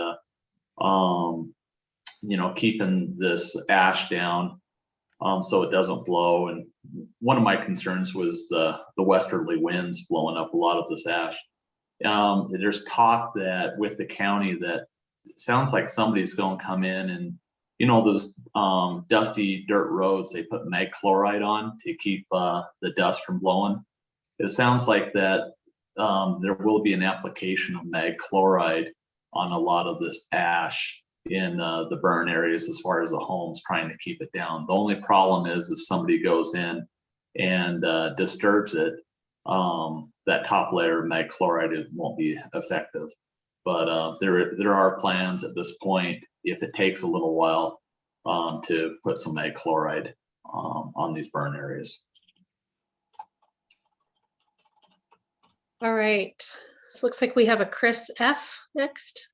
you know, keeping this ash down so it doesn't blow. And one of my concerns was the westerly winds blowing up a lot of this ash. There's talk that with the county that it sounds like somebody's going to come in and, you know, those dusty dirt roads, they put mag chloride on to keep the dust from blowing. It sounds like that there will be an application of mag chloride on a lot of this ash in the burn areas as far as the homes, trying to keep it down. The only problem is if somebody goes in and disturbs it, that top layer of mag chloride, it won't be effective. But there are plans at this point, if it takes a little while, to put some mag chloride on these burn areas. All right. This looks like we have a Chris F next.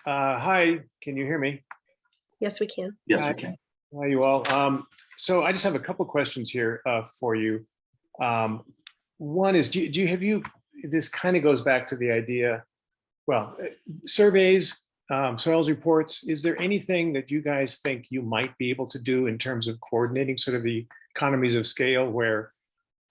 Hi, can you hear me? Yes, we can. Yes, Hi. we can. Hi, you all. So I just have a couple questions here for you. One is, this kind of goes back to the idea, well, surveys, soils reports. Is there anything that you guys think you might be able to do in terms of coordinating sort of the economies of scale where,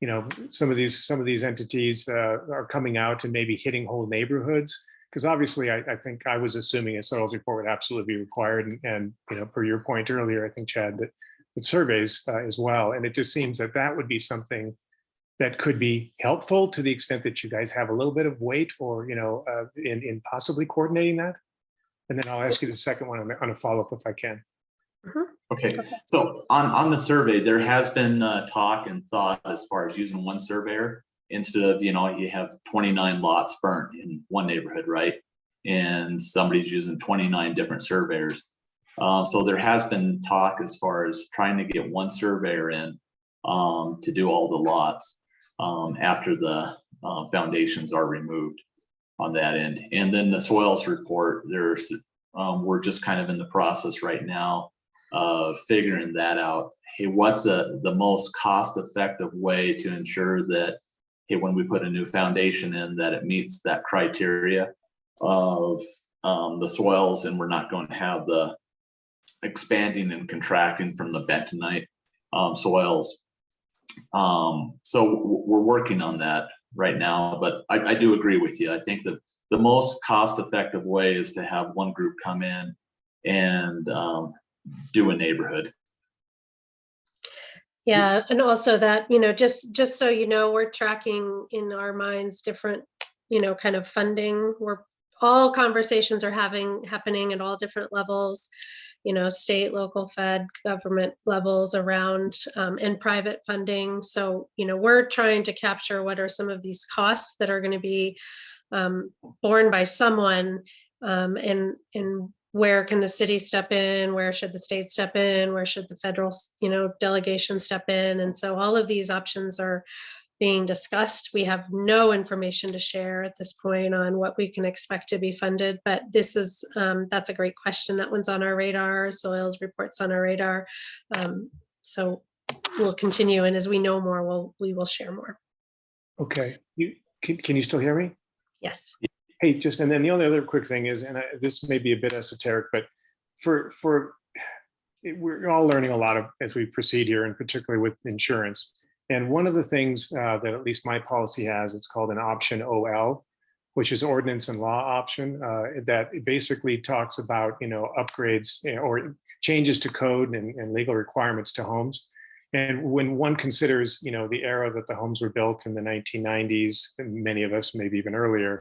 you know, some of these entities are coming out and maybe hitting whole neighborhoods? Because obviously, I think I was assuming a soils report would absolutely be required, and you know, per your point earlier, I think Chad, that surveys as well. And it just seems that that would be something that could be helpful to the extent that you guys have a little bit of weight, or you know, in possibly coordinating that. And then I'll ask you the second one on a follow-up if I can. Okay, so on the survey, there has been talk and thought as far as using one surveyor instead of, you know, you have 29 lots burnt in one neighborhood, right? And somebody's using 29 different surveyors. So there has been talk as far as trying to get one surveyor in to do all the lots after the foundations are removed on that end. And then the soils report, we're just kind of in the process right now figuring that out. Hey, what's the most cost-effective way to ensure that, hey, when we put a new foundation in, that it meets that criteria of the soils, and we're not going to have the expanding and contracting from the bentonite soils. So we're working on that right now, but I do agree with you. I think that the most cost-effective way is to have one group come in and do a neighborhood. Yeah, and also that, just so you know, we're tracking in our minds different, kind of funding. All conversations are happening at all different levels, state, local, Fed, government levels around, and private funding. So, we're trying to capture what are some of these costs that are going to be borne by someone, and where can the city step in, where should the state step in, where should the federal, delegation step in. And so all of these options are being discussed. We have no information to share at this point on what we can expect to be funded, but this is, that's a great question. That one's on our radar. Soils reports on our radar. So we'll continue, and as we know more, we will share more. Okay, can you still hear me? Yes. Hey, and then the only other quick thing is, and this may be a bit esoteric, but we're all learning a lot as we proceed here, and particularly with insurance. And one of the things that at least my policy has, it's called an option OL, which is ordinance and law option, that basically talks about, upgrades or changes to code and legal requirements to homes. And when one considers, the era that the homes were built in the 1990s, many of us maybe even earlier,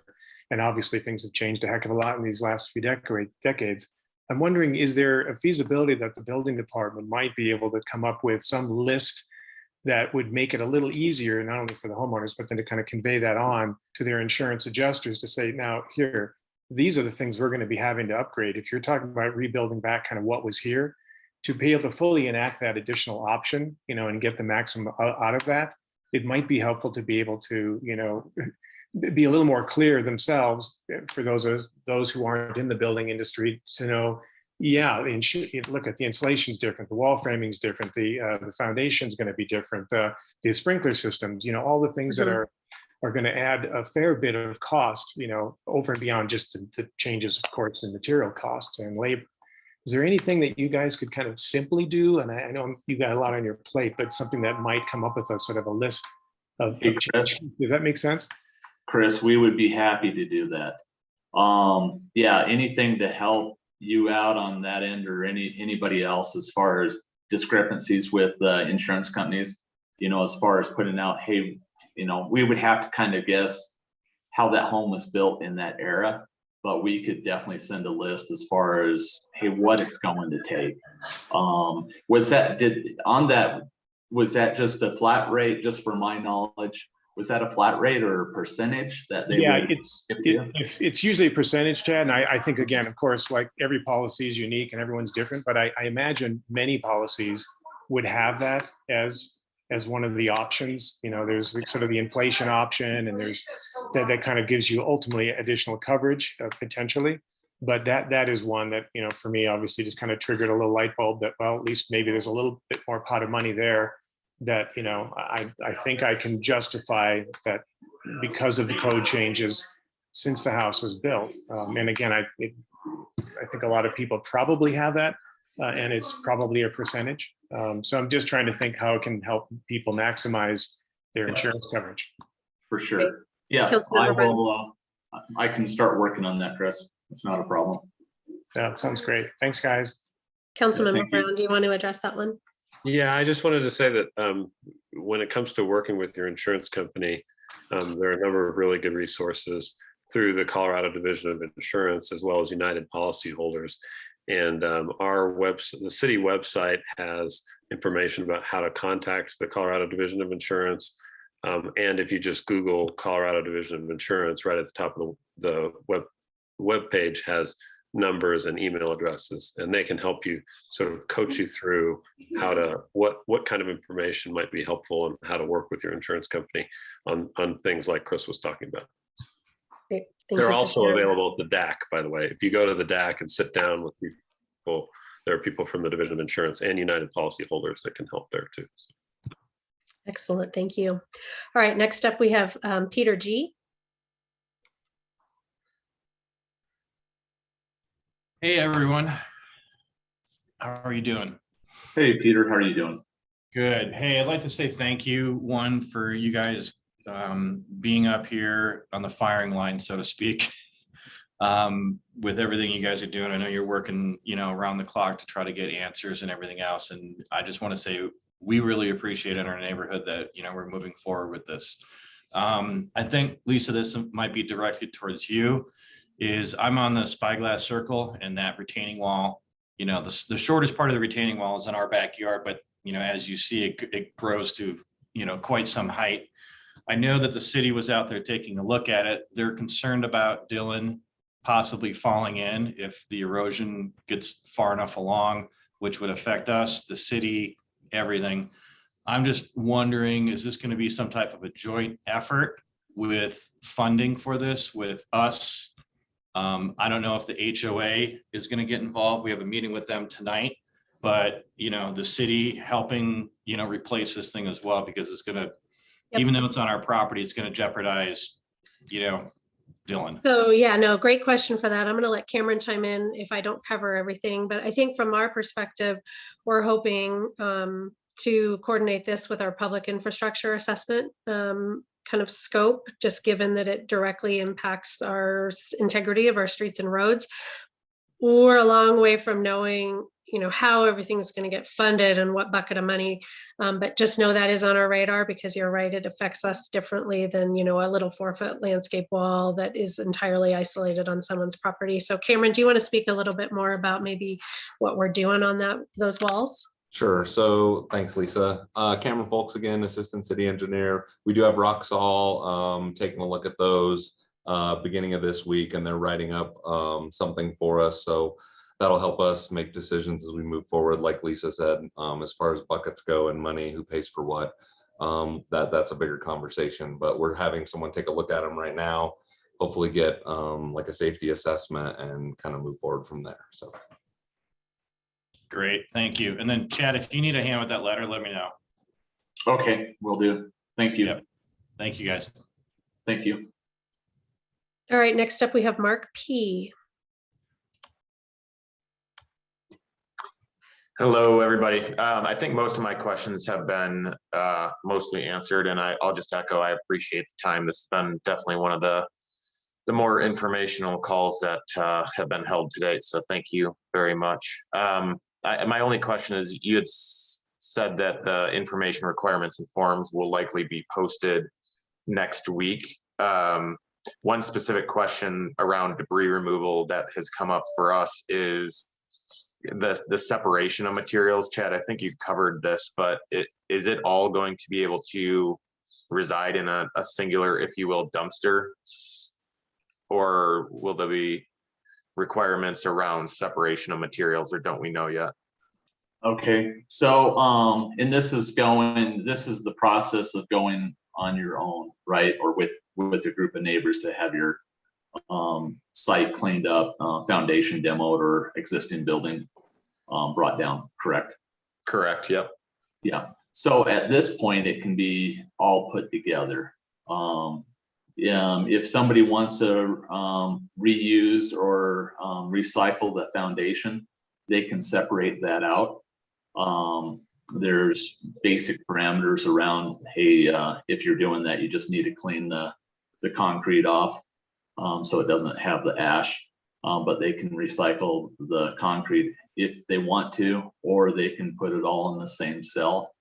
and obviously things have changed a heck of a lot in these last few decades. I'm wondering, is there a feasibility that the building department might be able to come up with some list that would make it a little easier, not only for the homeowners, but then to kind of convey that on to their insurance adjusters to say, now here, these are the things we're going to be having to upgrade. If you're talking about rebuilding back kind of what was here, to be able to fully enact that additional option, and get the maximum out of that, it might be helpful to be able to, be a little more clear themselves for those who aren't in the building industry to know, yeah, look at the insulation's different, the wall framing's different, the foundation's going to be different, the sprinkler systems, all the things that are going to add a fair bit of cost, over and beyond just the changes, of course, in material costs and labor. Is there anything that you guys could kind of simply do? And I know you got a lot on your plate, but something that might come up with a sort of a list of changes. Does that make sense? Chris, we would be happy to do that. Yeah, anything to help you out on that end, or anybody else as far as discrepancies with insurance companies, as far as putting out, hey, we would have to kind of guess how that home was built in that era, but we could definitely send a list as far as, hey, what it's going to take. Was that just a flat rate, just for my knowledge? Was that a flat rate or a percentage that they would? It's usually a percentage, Chad. And I think, again, of course, like every policy is unique and everyone's different, but I imagine many policies would have that as one of the options. There's sort of the inflation option, and there's that kind of gives you ultimately additional coverage potentially. But that is one that, for me, obviously just kind of triggered a little light bulb that, well, at least maybe there's a little bit more pot of money there that, I think I can justify that because of the code changes since the house was built. And again, I think a lot of people probably have that, and it's probably a percentage. So I'm just trying to think how it can help people maximize their insurance coverage. For sure. Yeah, I can start working on that, Chris. It's not a problem. That sounds great. Thanks, guys. Councilmember Brown, do you want to address that one? Yeah, I just wanted to say that when it comes to working with your insurance company, there are a number of really good resources through the Colorado Division of Insurance, as well as United Policyholders. And the city website has information about how to contact the Colorado Division of Insurance. And if you just Google Colorado Division of Insurance, right at the top of the web page has numbers and email addresses, and they can help you sort of coach you through how to what kind of information might be helpful and how to work with your insurance company on things like Chris was talking about. They're also available at the DAC, by the way. If you go to the DAC and sit down with people, there are people from the Division of Insurance and United policyholders that can help there too. Excellent, thank you. All right, next up we have Peter G. Hey, everyone. How are you doing? Hey, Peter, how are you doing? Good. Hey, I'd like to say thank you, one, for you guys being up here on the firing line, so to speak, with everything you guys are doing. I know you're working, around the clock to try to get answers and everything else. And I just want to say we really appreciate in our neighborhood that, we're moving forward with this. I think, Lisa, this might be directed towards you. I'm on the spyglass circle, and that retaining wall, the shortest part of the retaining wall is in our backyard, but as you see, it grows to, quite some height. I know that the city was out there taking a look at it. They're concerned about Dylan possibly falling in if the erosion gets far enough along, which would affect us, the city, everything. I'm just wondering, is this going to be some type of a joint effort with funding for this with us? I don't know if the HOA is going to get involved. We have a meeting with them tonight, but the city helping, replace this thing as well, because it's going to, even though it's on our property, it's going to jeopardize, Dylan. So yeah, no, great question for that. I'm going to let Cameron chime in if I don't cover everything, but I think from our perspective, we're hoping to coordinate this with our public infrastructure assessment kind of scope, just given that it directly impacts our integrity of our streets and roads. We're a long way from knowing, how everything's going to get funded and what bucket of money, but just know that is on our radar, because you're right, it affects us differently than, a little 4-foot landscape wall that is entirely isolated on someone's property. So Cameron, do you want to speak a little bit more about maybe what we're doing on those walls? Sure. So thanks, Lisa. Cameron Folks again, Assistant City Engineer. We do have Roxall taking a look at those beginning of this week, and they're writing up something for us. So that'll help us make decisions as we move forward. Like Lisa said, as far as buckets go and money, who pays for what, that's a bigger conversation. But we're having someone take a look at them right now, hopefully get like a safety assessment and kind of move forward from there. So. Great, thank you. And then Chad, if you need a hand with that letter, let me know. Okay, will do. Thank you. Yep. Thank you, guys. Thank you. All right, next up we have Mark P. Hello, everybody. I think most of my questions have been mostly answered, and I'll just echo, I appreciate the time. This has been definitely one of the more informational calls that have been held to date. So thank you very much. My only question is, you had said that the information requirements and forms will likely be posted next week. One specific question around debris removal that has come up for us is the separation of materials. Chad, I think you covered this, but is it all going to be able to reside in a singular, if you will, dumpster? Or will there be requirements around separation of materials, or don't we know yet? Okay, so and this is the process of going on your own, right? Or with a group of neighbors to have your site cleaned up, foundation demoed, or existing building brought down, correct? Correct, yep. Yeah, so at this point, it can be all put together. If somebody wants to reuse or recycle the foundation, they can separate that out. There's basic parameters around, hey, if you're doing that, you just need to clean the concrete off so it doesn't have the ash, but they can recycle the concrete if they want to, or they can put it all in the same cell,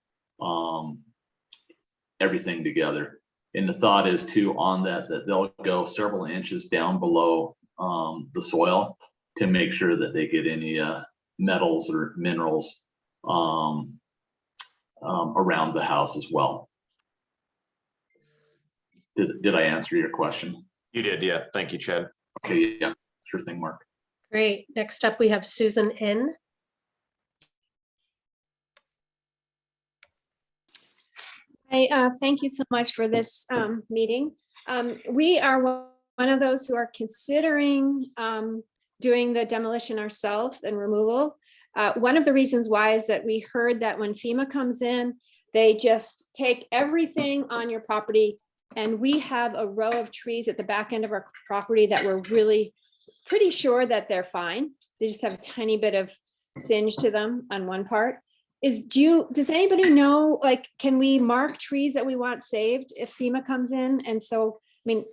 everything together. And the thought is too on that they'll go several inches down below the soil to make sure that they get any metals or minerals around the house as well. Did I answer your question? You did, yeah. Thank you, Chad. Okay, yeah, sure thing, Mark. Great. Next up, we have Susan N. Thank you so much for this meeting. We are one of those who are considering doing the demolition ourselves and removal. One of the reasons why is that we heard that when FEMA comes in, they just take everything on your property. And we have a row of trees at the back end of our property that we're really pretty sure that they're fine. They just have a tiny bit of singe to them on one part. Does anybody know, like, can we mark trees that we want saved if FEMA comes in? And so, I mean,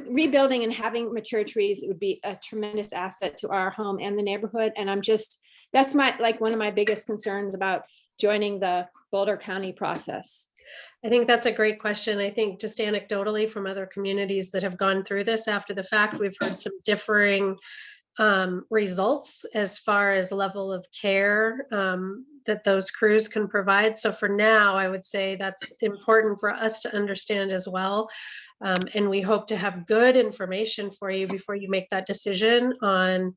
rebuilding and having mature trees would be a tremendous asset to our home and the neighborhood. And that's one of my biggest concerns about joining the Boulder County process. I think that's a great question. I think just anecdotally from other communities that have gone through this after the fact, we've heard some differing results as far as level of care that those crews can provide. So for now, I would say that's important for us to understand as well. And we hope to have good information for you before you make that decision on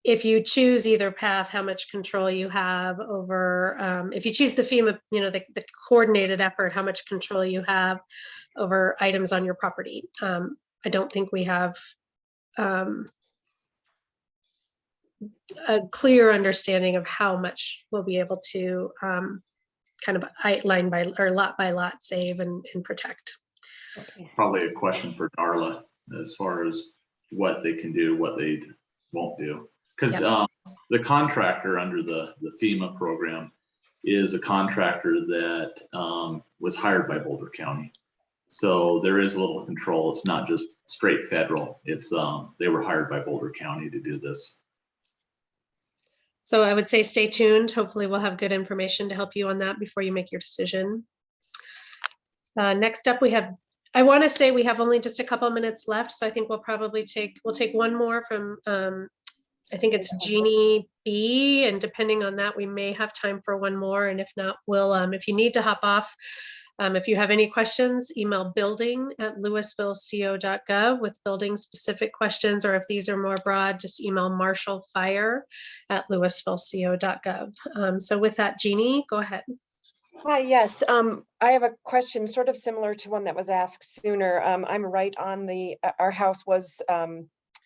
if you choose either path, how much control you have over, if you choose the FEMA, the coordinated effort, how much control you have over items on your property. I don't think we have a clear understanding of how much we'll be able to kind of line by or lot by lot save and protect. Probably a question for Darla as far as what they can do, what they won't do. Because the contractor under the FEMA program is a contractor that was hired by Boulder County. So there is a little control. It's not just straight federal. It's they were hired by Boulder County to do this. So I would say stay tuned. Hopefully we'll have good information to help you on that before you make your decision. Next up, I want to say we have only just a couple minutes left. So I think we'll take one more from, I think it's Jeannie B. And depending on that, we may have time for one more. And if not, we'll, if you need to hop off, if you have any questions, email building@louisvilleco.gov with building specific questions, or if these are more broad, just email marshallfire@louisvilleco.gov. So with that, Jeannie, go ahead. Hi, yes. I have a question sort of similar to one that was asked sooner. I'm right on our house was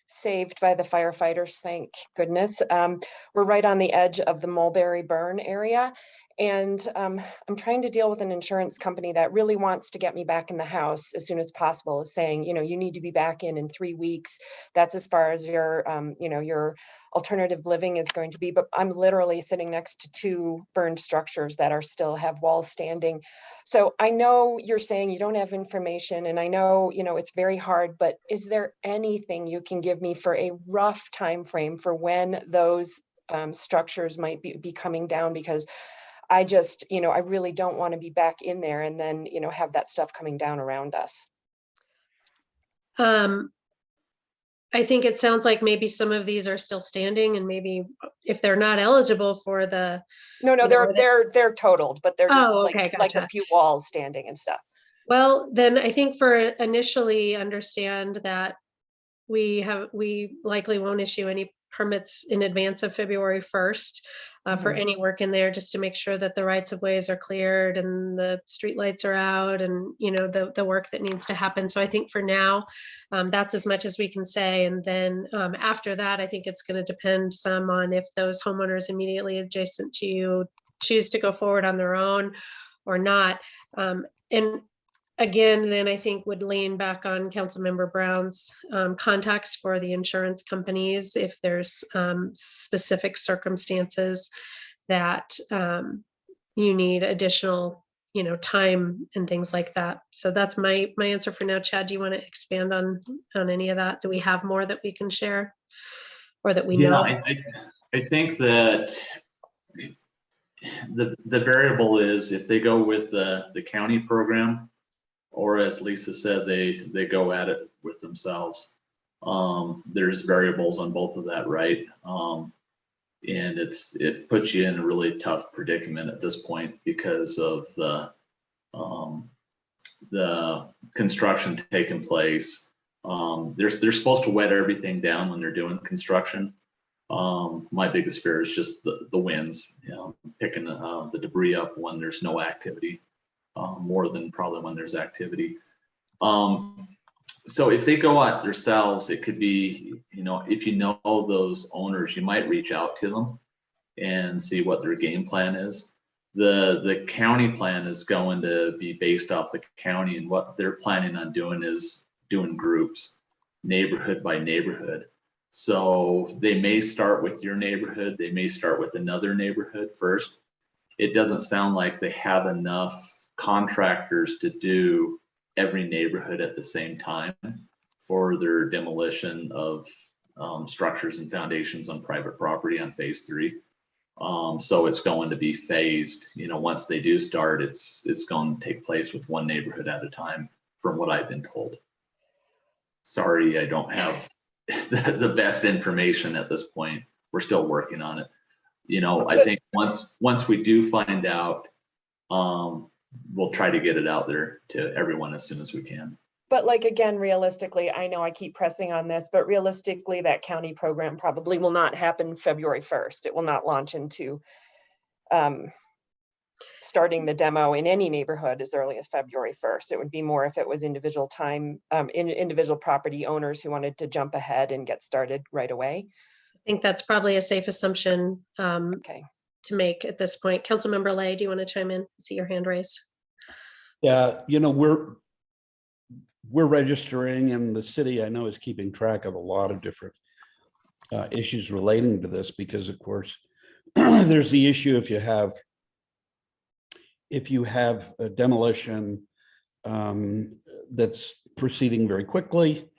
saved by the firefighters, thank goodness. We're right on the edge of the Mulberry Burn area. And I'm trying to deal with an insurance company that really wants to get me back in the house as soon as possible, is saying, you need to be back in 3 weeks. That's as far as your alternative living is going to be. But I'm literally sitting next to 2 burned structures that still have walls standing. So I know you're saying you don't have information, and I know, it's very hard, but is there anything you can give me for a rough time frame for when those structures might be coming down? Because I just, I really don't want to be back in there and then, have that stuff coming down around us. I think it sounds like maybe some of these are still standing, and maybe if they're not eligible for the. No, they're totaled, but they're just like a few walls standing and stuff. Well, then I think for initially understand that we likely won't issue any permits in advance of February 1st for any work in there, just to make sure that the rights of ways are cleared and the street lights are out, and the work that needs to happen. So I think for now, that's as much as we can say. And then after that, I think it's going to depend some on if those homeowners immediately adjacent to you choose to go forward on their own or not. And again, then I think would lean back on Councilmember Brown's contacts for the insurance companies if there's specific circumstances that you need additional, time and things like that. So that's my answer for now. Chad, do you want to expand on any of that? Do we have more that we can share, or that we know? I think that the variable is if they go with the county program, or as Lisa said, they go at it with themselves. There's variables on both of that, right? And it puts you in a really tough predicament at this point because of the construction taking place. They're supposed to wet everything down when they're doing construction. My biggest fear is just the winds, picking the debris up when there's no activity. More than probably when there's activity. So if they go out themselves, it could be, you know, if you know those owners, you might reach out to them and see what their game plan is. The county plan is going to be based off the county, and what they're planning on doing is doing groups, neighborhood by neighborhood. So they may start with your neighborhood, they may start with another neighborhood first. It doesn't sound like they have enough contractors to do every neighborhood at the same time for their demolition of structures and foundations on private property on phase 3. So it's going to be phased. You know, once they do start, it's going to take place with one neighborhood at a time, from what I've been told. Sorry, I don't have the best information at this point. We're still working on it. You know, I think once we do find out, we'll try to get it out there to everyone as soon as we can. But like, again, realistically, I know I keep pressing on this, but realistically, that county program probably will not happen February 1st. It will not launch into starting the demo in any neighborhood as early as February 1st. It would be more if it was individual property owners who wanted to jump ahead and get started right away. I think that's probably a safe assumption Okay. to make at this point. Councilmember Lay, do you want to chime in? See your hand raised. Yeah, you know, we're registering, and the city, I know, is keeping track of a lot of different issues relating to this, because of course there's the issue if you have a demolition that's proceeding very quickly,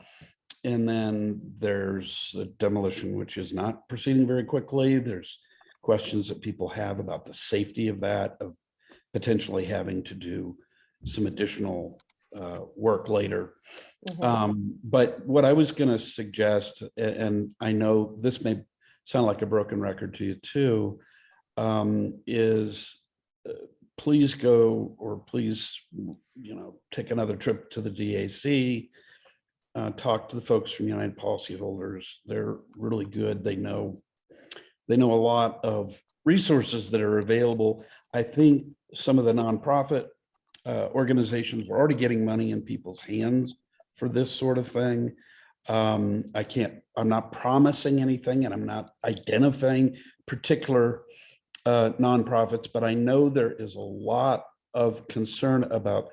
and then there's a demolition which is not proceeding very quickly. There's questions that people have about the safety of that, of potentially having to do some additional work later. But what I was going to suggest, and I know this may sound like a broken record to you too, is please go, or please, you know, take another trip to the DAC, talk to the folks from United Policyholders. They're really good. They know a lot of resources that are available. I think some of the nonprofit organizations are already getting money in people's hands for this sort of thing. I'm not promising anything, and I'm not identifying particular nonprofits, but I know there is a lot of concern about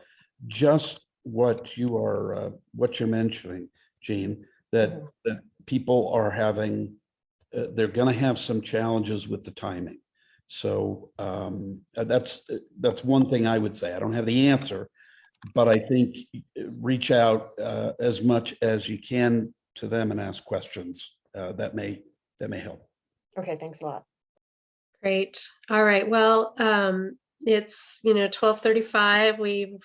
just what you're mentioning, Jean, that people are having, they're going to have some challenges with the timing. So that's one thing I would say. I don't have the answer, but I think reach out as much as you can to them and ask questions. That may help. Okay, thanks a lot. Great. All right. Well, it's 12:35. We've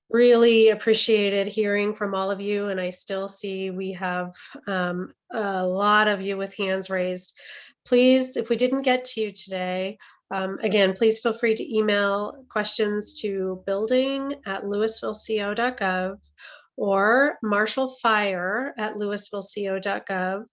really appreciated hearing from all of you, and I still see we have a lot of you with hands raised. Please, if we didn't get to you today, again, please feel free to email questions to building@louisvilleco.gov or marshallfire@louisvilleco.gov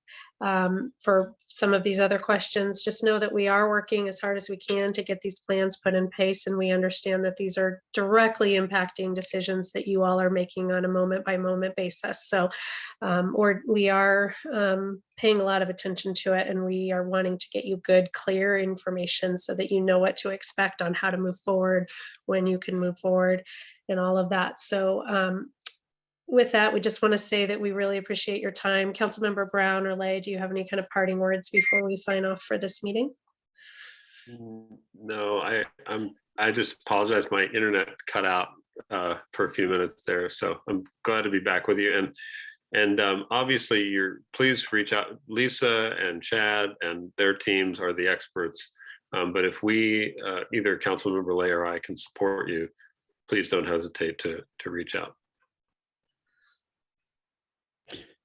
for some of these other questions. Just know that we are working as hard as we can to get these plans put in place, and we understand that these are directly impacting decisions that you all are making on a moment by moment basis. So we are paying a lot of attention to it, and we are wanting to get you good, clear information so that you know what to expect on how to move forward, when you can move forward, and all of that. So with that, we just want to say that we really appreciate your time. Councilmember Brown or Lay, do you have any kind of parting words before we sign off for this meeting? No, I just apologize. My internet cut out for a few minutes there, so I'm glad to be back with you. And obviously, please reach out. Lisa and Chad and their teams are the experts. But if we, either Councilmember Lay or I, can support you, please don't hesitate to reach out.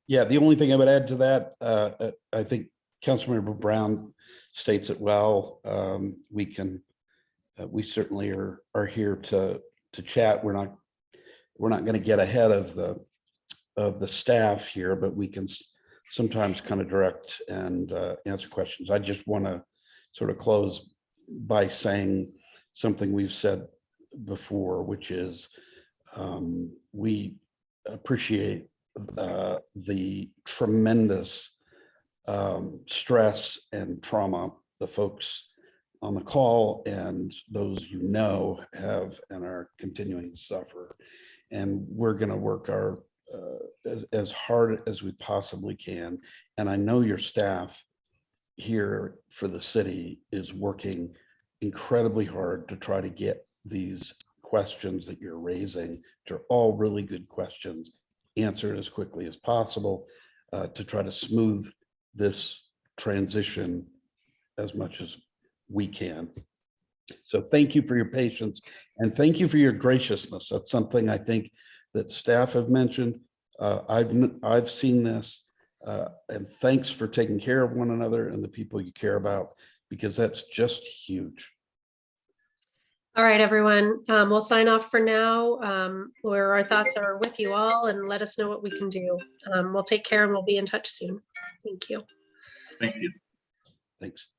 Yeah, the only thing I would add to that, I think Councilmember Brown states it well. We certainly are here to chat. We're not going to get ahead of the staff here, but we can sometimes kind of direct and answer questions. I just want to sort of close by saying something we've said before, which is we appreciate the tremendous stress and trauma the folks on the call and those you know have and are continuing to suffer. And we're going to work our as hard as we possibly can. And I know your staff here for the city is working incredibly hard to try to get these questions that you're raising, which are all really good questions, answered as quickly as possible to try to smooth this transition as much as we can. So thank you for your patience and thank you for your graciousness. That's something I think that staff have mentioned. I've seen this and thanks for taking care of one another and the people you care about, because that's just huge. All right, everyone, we'll sign off for now, where our thoughts are with you all, and let us know what we can do. We'll take care and we'll be in touch soon. Thank you. Thank you. Thanks.